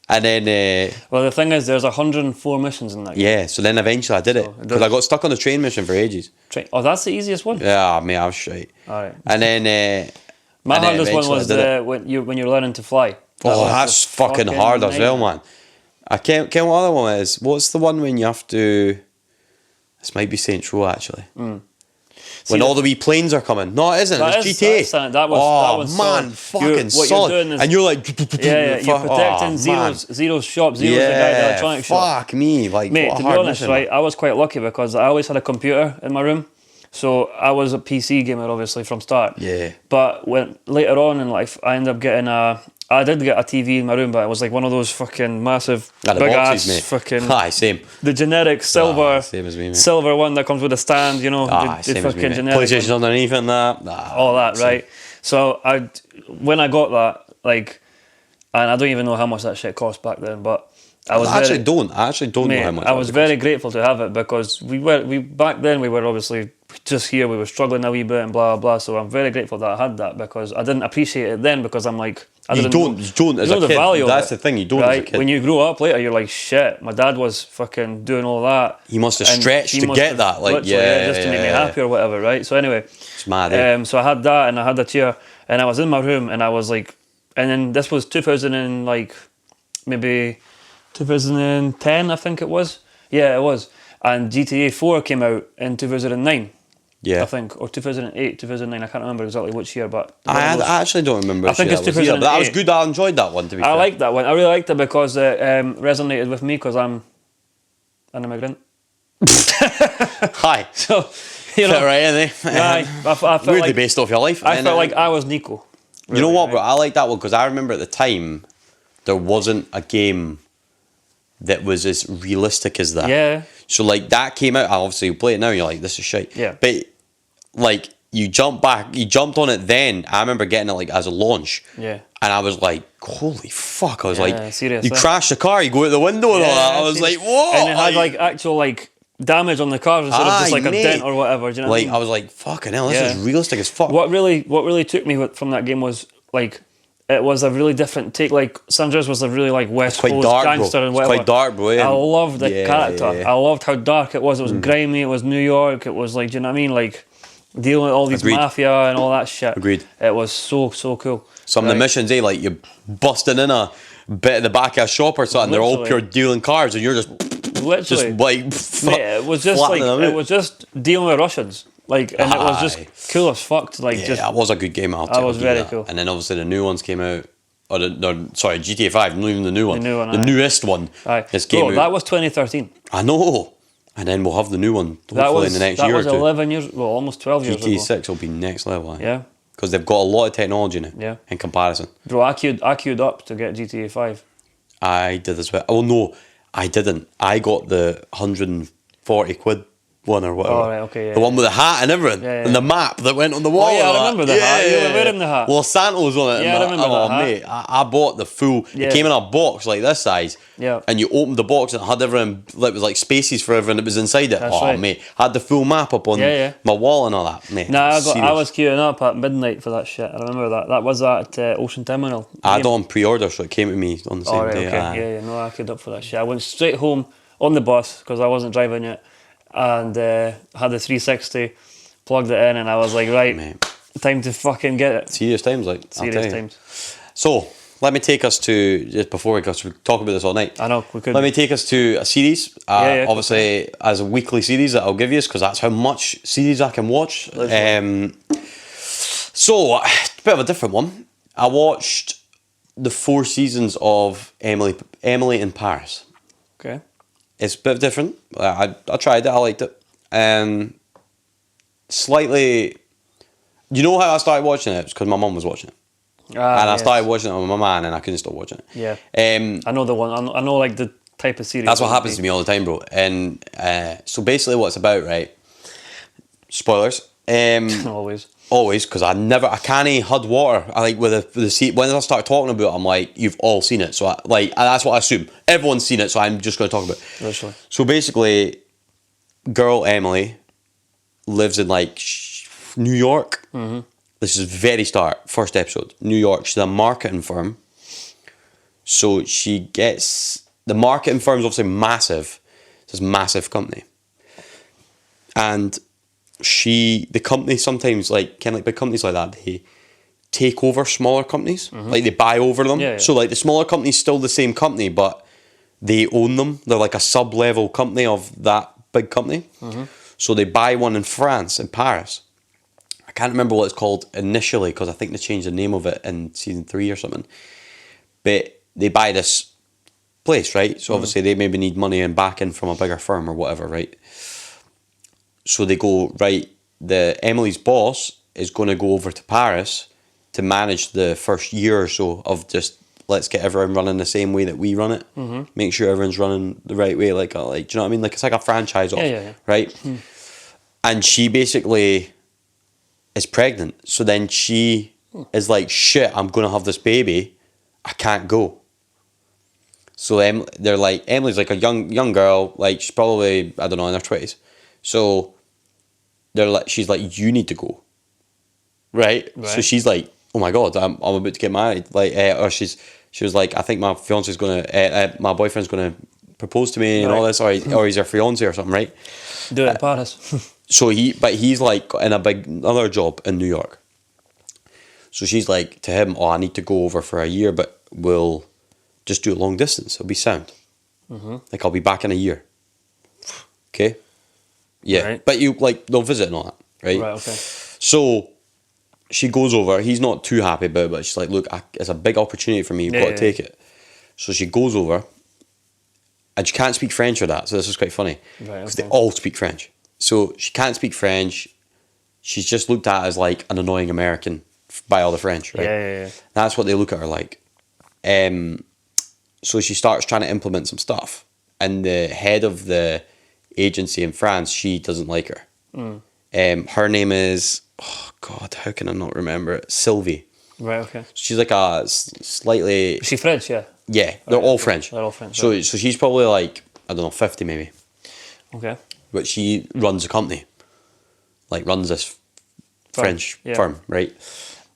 Speaker 1: And then...
Speaker 2: well, the thing is, there's 104 missions in that game.
Speaker 1: Yeah, so then eventually I did it. Because I got stuck on the train mission for ages.
Speaker 2: Oh, that's the easiest one?
Speaker 1: Yeah, mate, I was straight.
Speaker 2: All right.
Speaker 1: And then...
Speaker 2: my hardest one was when you're learning to fly.
Speaker 1: That's fucking hard as well, man. I can't what other one is. What's the one when you have to... This might be Saints Row, actually. When all the wee planes are coming. No, it isn't. It's GTA.
Speaker 2: That was
Speaker 1: man, fucking solid. And you're like...
Speaker 2: you're protecting Zero's shop. Zero's the guy at the electronic shop.
Speaker 1: Fuck me. Like,
Speaker 2: mate, to be honest, right, I was quite lucky because I always had a computer in my room. So I was a PC gamer, obviously, from start.
Speaker 1: Yeah.
Speaker 2: But when later on in life, I ended up getting I did get a TV in my room, but it was like one of those fucking massive, big
Speaker 1: boxes,
Speaker 2: ass fucking...
Speaker 1: Aye, same.
Speaker 2: The generic silver...
Speaker 1: same as me, mate.
Speaker 2: Silver one that comes with a stand, you know. The fucking generic
Speaker 1: PlayStation underneath and that.
Speaker 2: All that,
Speaker 1: same.
Speaker 2: right? So when I got that, like... And I don't even know how much that shit cost back then, but... I actually don't
Speaker 1: know how much.
Speaker 2: I was very grateful to have it because back then we were obviously just here, we were struggling a wee bit and blah blah blah. So I'm very grateful that I had that because I didn't appreciate it then because I'm like
Speaker 1: you don't as a kid. That's the thing, you don't as a kid.
Speaker 2: When you grow up later, you're like, shit, my dad was fucking doing all that.
Speaker 1: He must have stretched to get that, like
Speaker 2: just to make me happy or whatever, right? So anyway,
Speaker 1: it's mad.
Speaker 2: So I had that and I had a chair and I was in my room and I was like, and then this was 2010, I think it was. Yeah, it was. And GTA 4 came out in 2009.
Speaker 1: Yeah.
Speaker 2: I think, or 2008, 2009. I can't remember exactly which year, but...
Speaker 1: I actually don't remember.
Speaker 2: I think it's 2008.
Speaker 1: But that was good. I enjoyed that one, to be fair.
Speaker 2: I liked that one. I really liked it because it resonated with me because I'm an immigrant.
Speaker 1: Hi.
Speaker 2: So You know?
Speaker 1: right in there.
Speaker 2: Aye, I felt
Speaker 1: Weirdly
Speaker 2: like,
Speaker 1: based off your life.
Speaker 2: I felt like I was Nico.
Speaker 1: You know
Speaker 2: really,
Speaker 1: what,
Speaker 2: right?
Speaker 1: bro? I like that one because I remember at the time there wasn't a game that was as realistic as that.
Speaker 2: Yeah.
Speaker 1: So like that came out. Obviously, you play it now, and you're like, this is shite.
Speaker 2: Yeah.
Speaker 1: But like you jumped on it then. I remember getting it like as a launch.
Speaker 2: Yeah.
Speaker 1: And I was like, holy fuck! I was like,
Speaker 2: serious,
Speaker 1: you crash the car, you go out the window and all that. I was like, whoa!
Speaker 2: And it had like actual like damage on the car instead of just like a dent or whatever. Do you know what I
Speaker 1: Like
Speaker 2: mean?
Speaker 1: I was like, fucking hell, this is realistic as fuck.
Speaker 2: What really took me from that game was like it was a really different take. Like San Andreas was a really like West
Speaker 1: quite
Speaker 2: Coast
Speaker 1: dark,
Speaker 2: gangster
Speaker 1: bro.
Speaker 2: and whatever.
Speaker 1: It's quite dark, bro. Yeah.
Speaker 2: I loved the character.
Speaker 1: Yeah.
Speaker 2: I loved how dark it was. It was grimy. It was New York. It was like, do you know what I mean? Like dealing with all these
Speaker 1: Agreed.
Speaker 2: mafia and all that shit.
Speaker 1: Agreed.
Speaker 2: It was so cool.
Speaker 1: Some of the missions, like you're busting in a bit of the back of a shop or something. They're all
Speaker 2: Literally.
Speaker 1: pure dealing cars, and you're just
Speaker 2: Literally,
Speaker 1: like
Speaker 2: mate, it was just like
Speaker 1: flattening them
Speaker 2: it
Speaker 1: out.
Speaker 2: was just dealing with Russians. Like, and it was
Speaker 1: Aye.
Speaker 2: just cool as fuck to like
Speaker 1: Yeah,
Speaker 2: just.
Speaker 1: that was a good game. I'll
Speaker 2: was
Speaker 1: do
Speaker 2: very
Speaker 1: that.
Speaker 2: cool.
Speaker 1: And then obviously the new ones came out. Or sorry, GTA 5, not even the new one.
Speaker 2: The new one,
Speaker 1: the
Speaker 2: aye.
Speaker 1: newest one.
Speaker 2: Aye.
Speaker 1: This came
Speaker 2: Bro,
Speaker 1: out.
Speaker 2: that was 2013.
Speaker 1: I know. And then we'll have the new one
Speaker 2: That
Speaker 1: hopefully
Speaker 2: was
Speaker 1: in the next
Speaker 2: that
Speaker 1: year or
Speaker 2: was
Speaker 1: two.
Speaker 2: 11 years, well, almost 12 years
Speaker 1: GTA
Speaker 2: ago.
Speaker 1: 6 will be next level. Aye.
Speaker 2: Yeah,
Speaker 1: Because they've got a lot of technology now.
Speaker 2: Yeah.
Speaker 1: In comparison.
Speaker 2: bro, I queued up to get GTA 5.
Speaker 1: I did as well. Oh no, I didn't. I got the 140 quid one or whatever.
Speaker 2: Oh, right, okay, yeah,
Speaker 1: the one with the hat and everything.
Speaker 2: Yeah, yeah.
Speaker 1: And the map that went on the wall.
Speaker 2: yeah, I
Speaker 1: and all
Speaker 2: remember
Speaker 1: that.
Speaker 2: the hat. You were wearing the hat.
Speaker 1: Los Santos on it.
Speaker 2: Yeah,
Speaker 1: and
Speaker 2: I remember
Speaker 1: oh,
Speaker 2: that hat.
Speaker 1: mate, I bought the full.
Speaker 2: Yeah.
Speaker 1: It came in a box like this size.
Speaker 2: Yeah.
Speaker 1: And you opened the box and it had everything. Like, it was like spaces for everything that was inside it.
Speaker 2: That's
Speaker 1: oh,
Speaker 2: right.
Speaker 1: mate. Had the full map up on
Speaker 2: Yeah.
Speaker 1: my wall and all that. Mate,
Speaker 2: Nah, I
Speaker 1: serious.
Speaker 2: was queuing up at midnight for that shit. I remember that. That was at Ocean Terminal.
Speaker 1: I had it on pre-order, so it came to me on the same
Speaker 2: Oh, right,
Speaker 1: day.
Speaker 2: okay.
Speaker 1: Aye.
Speaker 2: Yeah, no, I queued up for that shit. I went straight home on the bus because I wasn't driving yet, and had the 360, plugged it in, and I was like, right,
Speaker 1: Mate.
Speaker 2: time to fucking get it.
Speaker 1: Serious times, like. I'll tell
Speaker 2: Serious
Speaker 1: you.
Speaker 2: times.
Speaker 1: So, let me take us to, just before we talk about this all night.
Speaker 2: I know, we could.
Speaker 1: Let me take us to a series.
Speaker 2: Yeah,
Speaker 1: obviously, as a weekly series that I'll give you, because that's how much series I can watch. So, a bit of a different one. I watched the 4 seasons of Emily in Paris.
Speaker 2: Okay.
Speaker 1: It's a bit different. I tried it. I liked it. Slightly. You know how I started watching it? It's because my mum was watching it. And I started watching it with my man, and I couldn't stop watching it.
Speaker 2: Yeah.
Speaker 1: I
Speaker 2: I know the one. I know like the type of series.
Speaker 1: That's what happens to me all the time, bro. And so basically, what it's about, right? Spoilers.
Speaker 2: Always.
Speaker 1: Always, because I can't hud water. I like with the seat. When I start talking about it, I'm like, you've all seen it. So that's what I assume. Everyone's seen it, so I'm just going to talk about it.
Speaker 2: Literally.
Speaker 1: So basically, girl Emily lives in like New York. Mm-hmm. This is very start, first episode. New York. She's a marketing firm. So she gets the marketing firm is obviously massive. It's this massive company, and the company sometimes like kind of like big companies like that, they take over smaller companies, like they buy over them.
Speaker 2: Yeah.
Speaker 1: So like the smaller company's still the same company, but they own them. They're like a sub-level company of that big company. So they buy one in France, in Paris. I can't remember what it's called initially because I think they changed the name of it in season 3 or something. But they buy this place, right? So obviously they maybe need money and backing from a bigger firm or whatever, right? So they go, right, Emily's boss is going to go over to Paris to manage the first year or so of just, let's get everyone running the same way that we run it. Make sure everyone's running the right way. Like, do you know what I mean? Like, it's like a franchise,
Speaker 2: Yeah.
Speaker 1: right? And she basically is pregnant. So then she is like, shit, I'm going to have this baby. I can't go. So they're like, Emily's like a young girl. Like, she's probably, I don't know, in her 20s. So she's like, you need to go, right? So she's like, oh my god, I'm about to get married, like, or she was like, I think my fiance's gonna, my boyfriend's gonna propose to me and all this, or he's her fiance or something, right?
Speaker 2: Do it in Paris.
Speaker 1: So he's like in another job in New York. So she's like to him, oh, I need to go over for a year, but we'll just do it long distance. It'll be sound. Like I'll be back in a year. Okay. Yeah,
Speaker 2: Right.
Speaker 1: but they'll visit and all that, right?
Speaker 2: Right. Okay.
Speaker 1: So she goes over. He's not too happy about it, but she's like, look, it's a big opportunity for me. You've got to take it. So she goes over, and she can't speak French or that, so this is quite funny.
Speaker 2: Right.
Speaker 1: Because they all speak French. So she can't speak French. She's just looked at as like an annoying American by all the French, right?
Speaker 2: Yeah.
Speaker 1: That's what they look at her like. So she starts trying to implement some stuff, and the head of the agency in France, she doesn't like her. Her name is, oh God, how can I not remember it? Sylvie.
Speaker 2: Right, okay.
Speaker 1: She's like a slightly...
Speaker 2: Is she French, yeah?
Speaker 1: Yeah, they're all French.
Speaker 2: They're all French.
Speaker 1: So she's probably like, I don't know, 50 maybe.
Speaker 2: Okay.
Speaker 1: But she runs a company. Like runs this French firm, right?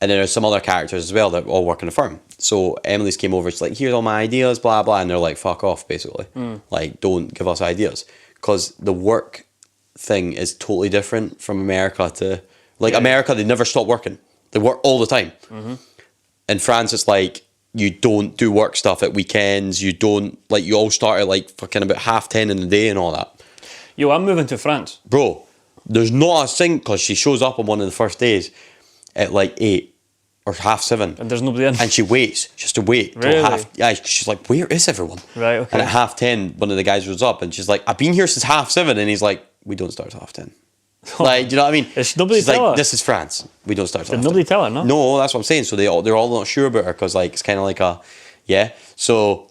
Speaker 1: And then there's some other characters as well that all work in the firm. So Emily's came over, she's like, here's all my ideas, blah, blah. And they're like, fuck off, basically. Like, don't give us ideas. Because the work thing is totally different from America to... Like, America, they never stop working. They work all the time. In France, it's like, you don't do work stuff at weekends. You don't... Like, you all start at, like, fucking about 10:30 in the day and all that.
Speaker 2: Yo, I'm moving to France.
Speaker 1: Bro, there's not a thing, because she shows up on one of the first days at, like, 8 or 7:30.
Speaker 2: And there's nobody in.
Speaker 1: And she waits. She has to wait.
Speaker 2: Really?
Speaker 1: She's like, where is everyone?
Speaker 2: Right, okay.
Speaker 1: And at 10:30, one of the guys was up, and she's like, I've been here since 7:30. And he's like, we don't start at 10:30. Like, do you know what I mean?
Speaker 2: It's nobody
Speaker 1: She's
Speaker 2: tell
Speaker 1: like,
Speaker 2: her.
Speaker 1: this is France. We don't start at 10:30.
Speaker 2: Did nobody tell her, no?
Speaker 1: No, that's what I'm saying. So they're all not sure about her, because like it's kind of like a, yeah. So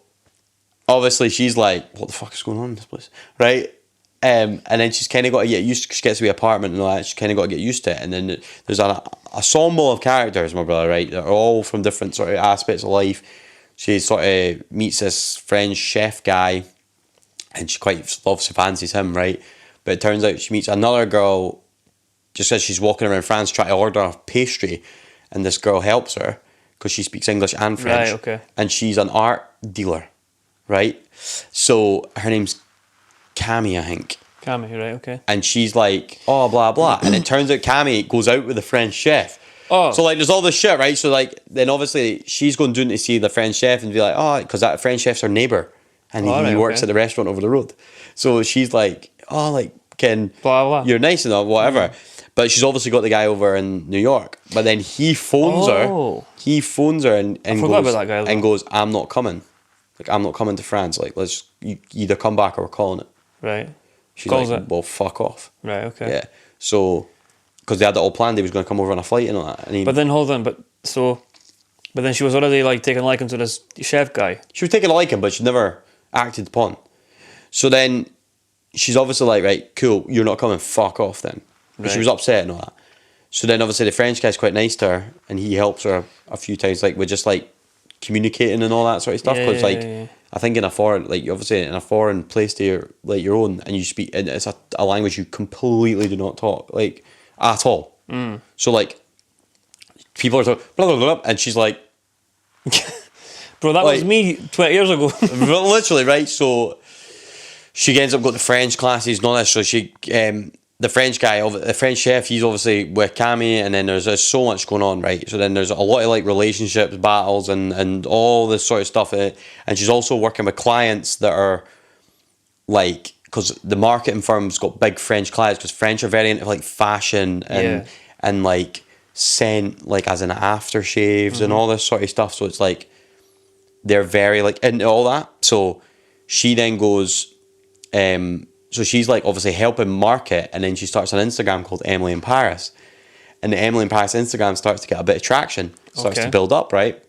Speaker 1: obviously she's like, what the fuck is going on in this place, right? And then she's kind of got to get used to, she gets to the apartment and all that, she's kind of got to get used to it. And then there's an ensemble of characters, my brother, right? They're all from different sort of aspects of life. She sort of meets this French chef guy, and she quite obviously fancies him, right? But it turns out she meets another girl just as she's walking around France trying to order a pastry, and this girl helps her because she speaks English and French.
Speaker 2: Right, okay.
Speaker 1: And she's an art dealer, right? So her name's Cammy, I think.
Speaker 2: Cammy, right, okay.
Speaker 1: And she's like, oh, blah, blah. And it turns out Cammy goes out with the French chef.
Speaker 2: Oh.
Speaker 1: So, like, there's all this shit, right? So, like, then obviously she's going down to see the French chef and be like, oh, because that French chef's her neighbour. And he works at the restaurant over the road. So she's like, oh, like, Ken,
Speaker 2: blah, blah.
Speaker 1: You're nice enough, whatever. But she's obviously got the guy over in New York. But then he phones her. He phones her and goes,
Speaker 2: about that guy,
Speaker 1: and goes, I'm not coming. Like, I'm not coming to France. Like, you either come back or we're calling it.
Speaker 2: Right.
Speaker 1: She's like, well, fuck off.
Speaker 2: Right, okay.
Speaker 1: Yeah. So, because they had it all planned, he was going to come over on a flight and all that. And
Speaker 2: but then, hold on, but then she was already, like, taking a liking to this chef guy.
Speaker 1: She was taking a liking, but she never acted upon. So then, she's obviously like, right, cool, you're not coming, fuck off then. But she was upset and all that. So then, obviously, the French guy's quite nice to her, and he helps her a few times, like, with just, like, communicating and all that sort of stuff. Because, I think in a foreign, like, obviously in a foreign place to your own, and you speak, and it's a language you completely do not talk, like, at all. So, like, people are talking, blah, blah, blah, and she's like...
Speaker 2: Bro, that was me 20 years ago.
Speaker 1: Literally, right? So, she ends up going to French classes and all this, so she... the French guy, the French chef, he's obviously with Cammy, and then there's so much going on, right? So then there's a lot of like relationships, battles, and all this sort of stuff. And she's also working with clients that are like, because the marketing firm's got big French clients, because French are very into like fashion and like scent, like as in aftershaves and all this sort of stuff. So it's like they're very like into all that. So she then goes. So she's like obviously helping market, and then she starts an Instagram called Emily in Paris, and the Emily in Paris Instagram starts to get a bit of traction, starts to build up, right?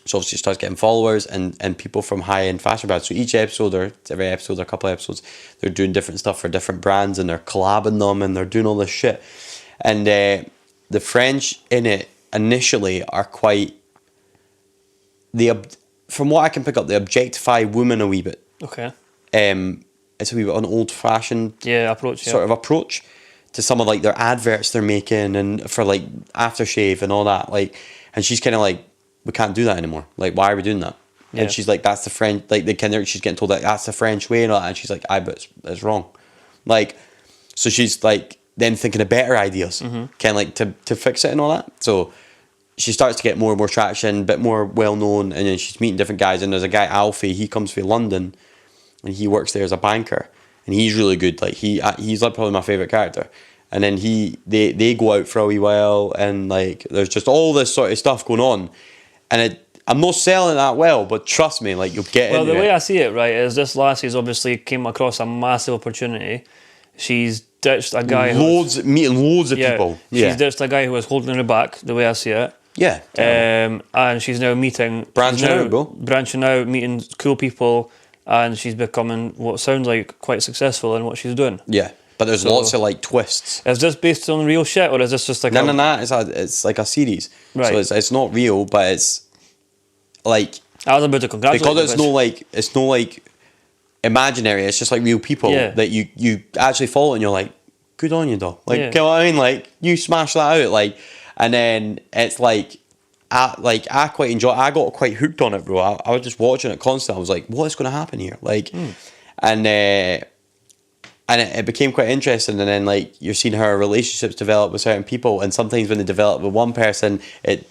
Speaker 1: So obviously she starts getting followers and people from high-end fashion brands. So each episode or every episode or a couple of episodes, they're doing different stuff for different brands, and they're collabing them, and they're doing all this shit. And the French in it initially are quite, from what I can pick up, they objectify women a wee bit.
Speaker 2: Okay.
Speaker 1: It's a wee bit an old-fashioned sort of approach to some of like their adverts they're making, and for like aftershave and all that. Like, and she's kind of like, we can't do that anymore. Like, why are we doing that? And she's like, that's the French. Like, she's getting told that that's the French way and all that. And she's like, but it's wrong. Like, so she's like then thinking of better ideas, kind of like to fix it and all that. So she starts to get more and more traction, a bit more well known, and then she's meeting different guys. And there's a guy Alfie. He comes from London. And he works there as a banker, and he's really good. Like he's like probably my favorite character. And then they go out for a wee while, and like there's just all this sort of stuff going on, and I'm not selling that well, but trust me, like you'll get.
Speaker 2: Well, the way I see it, right, is this lassie's obviously came across a massive opportunity, She's ditched a guy
Speaker 1: meeting loads of people.
Speaker 2: She's ditched a guy who was holding her back, the way I see it.
Speaker 1: Yeah.
Speaker 2: And she's now
Speaker 1: Branching out, bro.
Speaker 2: Branching out, meeting cool people, and she's becoming what sounds like quite successful in what she's doing.
Speaker 1: Yeah. But there's lots of like twists.
Speaker 2: Is this based on real shit, or is this just like
Speaker 1: No. It's like a series.
Speaker 2: Right.
Speaker 1: So it's not real, but it's like
Speaker 2: I was about to congratulate
Speaker 1: because it's no like imaginary. It's just like real people that you actually follow, and you're like, good on you, dog. Like, you know what I mean? Like, you smash that out, like, and then it's like. I quite enjoy. I got quite hooked on it, bro. I was just watching it constantly. I was like, "What is going to happen here?" Like, and it became quite interesting. And then like you're seeing her relationships develop with certain people, and sometimes when they develop with one person, it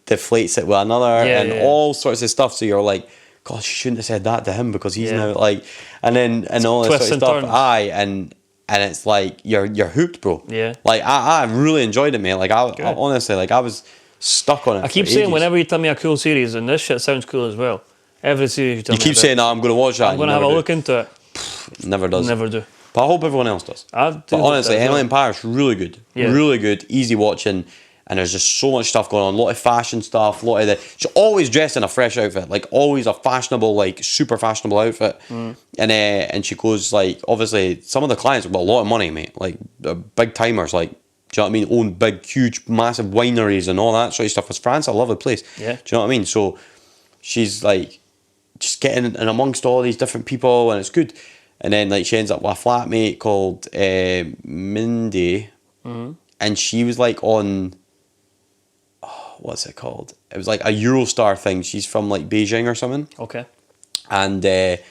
Speaker 1: deflates it with another, all sorts of stuff. So you're like, "God, she shouldn't have said that to him because he's now like," and all this sort of stuff. And it's like you're hooked, bro.
Speaker 2: Yeah.
Speaker 1: Like I really enjoyed it, man. Like I honestly, like I was stuck on it.
Speaker 2: I keep saying whenever you tell me a cool series, and this shit sounds cool as well. Every series you tell me.
Speaker 1: You keep saying, "No, I'm going to watch that."
Speaker 2: I'm going to have a look into it.
Speaker 1: Never does.
Speaker 2: Never do.
Speaker 1: But I hope everyone else does. But honestly, Emily in Paris, really good.
Speaker 2: Yeah.
Speaker 1: Really good, easy watching. And there's just so much stuff going on. A lot of fashion stuff. She's always dressed in a fresh outfit. Like always a fashionable, like super fashionable outfit. And she goes like, obviously, some of the clients have got a lot of money, mate. Like big timers, like, do you know what I mean? Own big, huge, massive wineries and all that sort of stuff. It's France, a lovely place.
Speaker 2: Yeah.
Speaker 1: Do you know what I mean? So she's like just getting in amongst all these different people, and it's good. And then like she ends up with a flatmate called Mindy, and she was like on, what's it called? It was like a Eurostar thing. She's from like Beijing or something.
Speaker 2: Okay.
Speaker 1: And they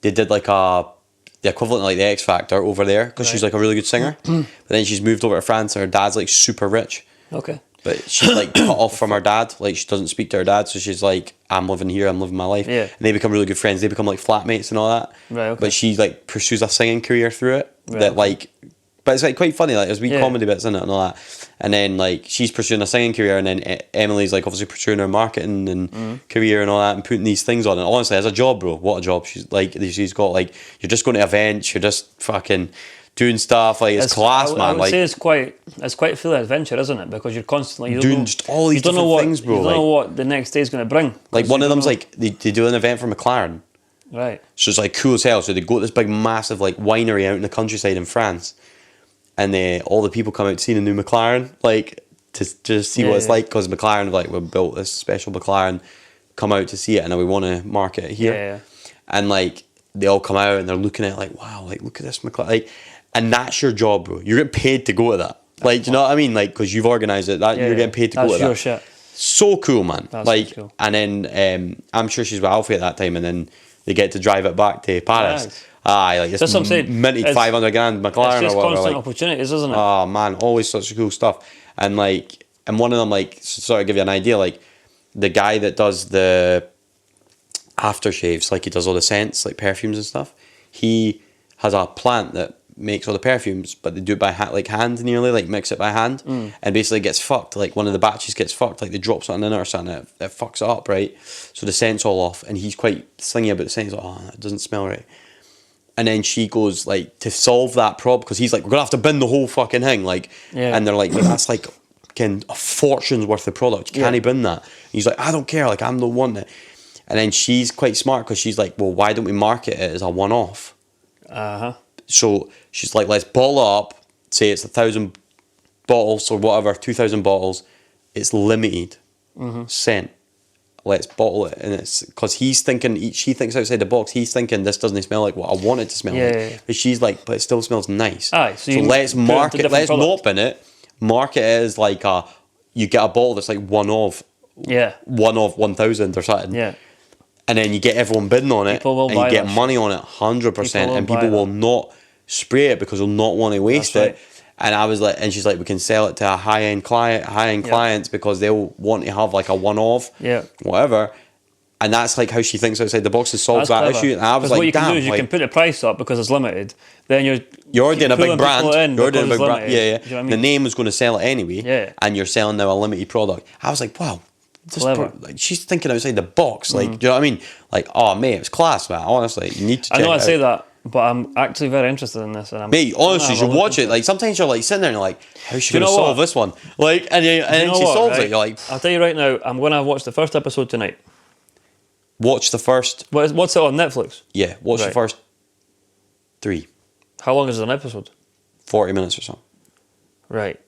Speaker 1: did like the equivalent of like the X Factor over there because she's like a really good singer. But then she's moved over to France, and her dad's like super rich.
Speaker 2: Okay.
Speaker 1: But she's like cut off from her dad. Like she doesn't speak to her dad, so she's like, I'm living here, I'm living my life.
Speaker 2: Yeah.
Speaker 1: And they become really good friends. They become like flatmates and all that.
Speaker 2: Right. Okay.
Speaker 1: But she like pursues a singing career through it. But it's like quite funny. Like there's wee comedy bits in it and all that. And then like she's pursuing a singing career, and then Emily's like obviously pursuing her marketing and career and all that, and putting these things on. And honestly, as a job, bro, what a job. She's got like, you're just going to events, you're just fucking doing stuff, like it's class, man.
Speaker 2: I would
Speaker 1: like
Speaker 2: say it's quite full of adventure, isn't it? Because you're constantly
Speaker 1: doing just all these different things, bro.
Speaker 2: You don't know what the next day is going to bring.
Speaker 1: Like one of them's like they do an event for McLaren.
Speaker 2: Right.
Speaker 1: So it's like cool as hell. So they go to this big massive like winery out in the countryside in France, and all the people come out to see the new McLaren, like to see what it's like, because McLaren like we built this special McLaren, come out to see it, and then we want to market it here.
Speaker 2: Yeah.
Speaker 1: And like they all come out and they're looking at it like, wow, like look at this McLaren, like, and that's your job, bro. You're getting paid to go to that. Like, do you know what I mean? Like, because you've organised it, you're getting paid to go to that.
Speaker 2: That's your shit.
Speaker 1: So cool, man.
Speaker 2: That's
Speaker 1: like,
Speaker 2: cool.
Speaker 1: And then I'm sure she's with Alfie at that time, and then they get to drive it back to Paris.
Speaker 2: Nice.
Speaker 1: Like this
Speaker 2: That's what I'm saying.
Speaker 1: minted 500 grand McLaren
Speaker 2: It's just
Speaker 1: or whatever.
Speaker 2: constant
Speaker 1: Like,
Speaker 2: opportunities, isn't it?
Speaker 1: oh man, always such cool stuff. And like, and one of them, like, to sort of give you an idea, like the guy that does the aftershaves, like he does all the scents, like perfumes and stuff. He has a plant that makes all the perfumes, but they do it by hand nearly, like mix it by hand, and basically gets fucked. Like one of the batches gets fucked, like they drop something in it or something, it fucks it up, right? So the scent's all off, and he's quite slingy about the scent. He's like, oh, that doesn't smell right. And then she goes like to solve that problem, because he's like, we're gonna have to bin the whole fucking thing, like, and they're like, but that's like a fortune's worth of product. Can he bin that? And he's like, I don't care, like I'm the one that. And then she's quite smart, because she's like, well, why don't we market it as a one-off? So she's like, let's bottle it up, say it's 1,000 bottles or whatever, 2,000 bottles, it's limited scent. Let's bottle it, and it's because she thinks outside the box. He's thinking this doesn't smell like what I want it to smell like. But she's like, but it still smells nice.
Speaker 2: Aye,
Speaker 1: so let's market. Let's not bin it. Market it as like you get a bottle that's like one of 1,000 or something.
Speaker 2: Yeah.
Speaker 1: And then you get everyone bidding on it, and you get money on it 100%, and people will not spray it because they'll not want to waste it. And I was like, and she's like, we can sell it to a high-end clients, because they'll want to have like a one-off, whatever. And that's like how she thinks outside the box to solve that issue. And I was like,
Speaker 2: what you
Speaker 1: damn,
Speaker 2: can do is you can put the price up because it's limited. Then you're
Speaker 1: already in a big brand. You're already in a big brand. Yeah.
Speaker 2: You know what I mean?
Speaker 1: The name was going to sell it anyway.
Speaker 2: Yeah.
Speaker 1: And you're selling now a limited product. I was like, wow.
Speaker 2: Like,
Speaker 1: she's thinking outside the box. Like, do you know what I mean? Like, oh mate, it's class, man. Honestly, you need to check
Speaker 2: I know
Speaker 1: it
Speaker 2: I
Speaker 1: out.
Speaker 2: say that, But I'm actually very interested in this, and I'm.
Speaker 1: Mate, honestly, you
Speaker 2: gonna have
Speaker 1: should
Speaker 2: a look
Speaker 1: watch it.
Speaker 2: into
Speaker 1: Like sometimes you're like sitting there and you're like, how's she
Speaker 2: Do you
Speaker 1: gonna
Speaker 2: know
Speaker 1: solve
Speaker 2: what?
Speaker 1: this one? Like, and then
Speaker 2: know
Speaker 1: she
Speaker 2: what,
Speaker 1: solves
Speaker 2: right?
Speaker 1: it. You're like,
Speaker 2: I'll tell you right now, I'm gonna watch the first episode tonight.
Speaker 1: watch the first.
Speaker 2: What's it on Netflix?
Speaker 1: Yeah, watch the
Speaker 2: Right.
Speaker 1: first 3,
Speaker 2: How long is an episode?
Speaker 1: 40 minutes or something.
Speaker 2: Right.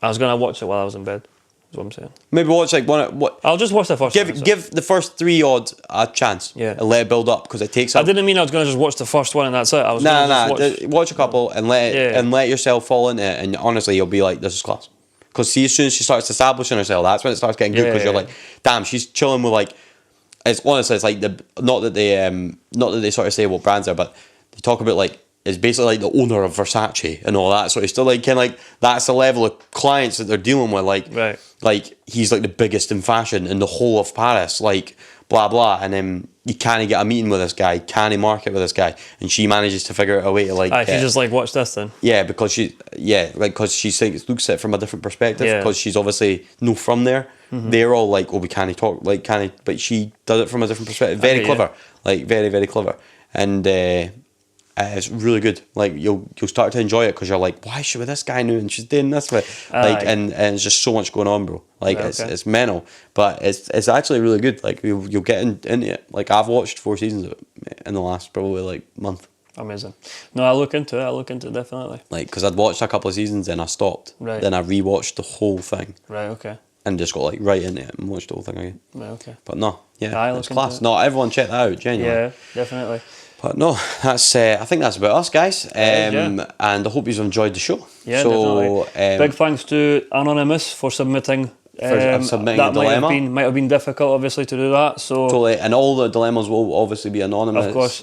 Speaker 2: I was gonna watch it while I was in bed. Is what I'm saying.
Speaker 1: Maybe watch like one. What?
Speaker 2: I'll just watch the first.
Speaker 1: Give
Speaker 2: episode.
Speaker 1: give the first 3 odd a chance.
Speaker 2: Yeah.
Speaker 1: And let it build up because it takes.
Speaker 2: I didn't mean I was gonna just watch the first one and that's it. I was
Speaker 1: Nah,
Speaker 2: gonna
Speaker 1: nah.
Speaker 2: just
Speaker 1: Watch a couple and let it,
Speaker 2: Yeah.
Speaker 1: and let yourself fall into it. And honestly, you'll be like, this is class. Because see, as soon as she starts establishing herself, that's when it starts getting good.
Speaker 2: Yeah,
Speaker 1: Because you're
Speaker 2: yeah.
Speaker 1: like, damn, she's chilling with like. It's honestly, it's like not that they sort of say what brands are, but they talk about like it's basically like the owner of Versace and all that. So it's still like kind of like that's the level of clients that they're dealing with. Like,
Speaker 2: Right.
Speaker 1: like he's like the biggest in fashion in the whole of Paris. Like blah blah, and then you can't get a meeting with this guy, can't market with this guy, and she manages to figure out a way to like.
Speaker 2: She just like watch this then.
Speaker 1: Yeah, because she thinks looks at it from a different perspective.
Speaker 2: Yeah.
Speaker 1: Because she's obviously no from there. They're all like, oh, we can't talk, like can't, but she does it from a different perspective. Very
Speaker 2: get you.
Speaker 1: clever, like very very clever, and it's really good. Like you'll start to enjoy it because you're like, why is she with this guy now and she's doing this with like, and it's just so much going on, bro. Like
Speaker 2: Right,
Speaker 1: it's
Speaker 2: okay.
Speaker 1: it's mental, but it's actually really good. Like you'll get into it. Like I've watched 4 seasons of it in the last probably like month.
Speaker 2: Amazing. No, I'll look into it definitely.
Speaker 1: Like, because I'd watched a couple of seasons and I stopped.
Speaker 2: Right.
Speaker 1: Then I rewatched the whole thing
Speaker 2: Right, okay.
Speaker 1: and just got like right into it and watched the whole thing again.
Speaker 2: Right, okay.
Speaker 1: But no, yeah,
Speaker 2: Aye,
Speaker 1: it's
Speaker 2: look
Speaker 1: class.
Speaker 2: into it.
Speaker 1: No, everyone check that out, genuinely.
Speaker 2: Yeah, definitely.
Speaker 1: But no, that's I think that's about us, guys.
Speaker 2: Yeah.
Speaker 1: And I hope you've enjoyed the show.
Speaker 2: Yeah,
Speaker 1: so,
Speaker 2: definitely. Big thanks to Anonymous for submitting.
Speaker 1: submitting
Speaker 2: that
Speaker 1: a dilemma.
Speaker 2: might have been difficult, obviously, to do that. So
Speaker 1: totally, and all the dilemmas will obviously be anonymous.
Speaker 2: of course,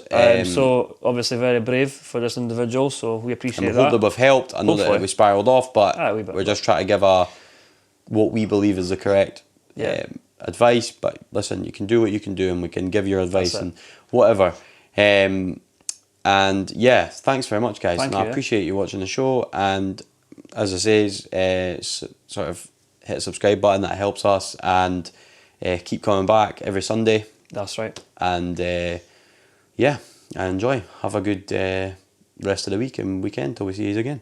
Speaker 2: so obviously very brave for this individual. So we
Speaker 1: and
Speaker 2: appreciate
Speaker 1: we
Speaker 2: that.
Speaker 1: hope that we've helped. I know that
Speaker 2: Hopefully.
Speaker 1: we spiraled off, but
Speaker 2: Aye, a wee bit.
Speaker 1: we're just trying to give what we believe is the correct
Speaker 2: Yeah.
Speaker 1: advice. But listen, you can do what you can do, and we can give your advice
Speaker 2: That's it.
Speaker 1: and whatever. And yeah, thanks very much, guys.
Speaker 2: Thank
Speaker 1: and I
Speaker 2: you.
Speaker 1: appreciate you watching the show. And as I say, sort of hit the subscribe button. That helps us, and keep coming back every Sunday.
Speaker 2: That's right.
Speaker 1: And yeah, enjoy. Have a good rest of the week and weekend till we see you again.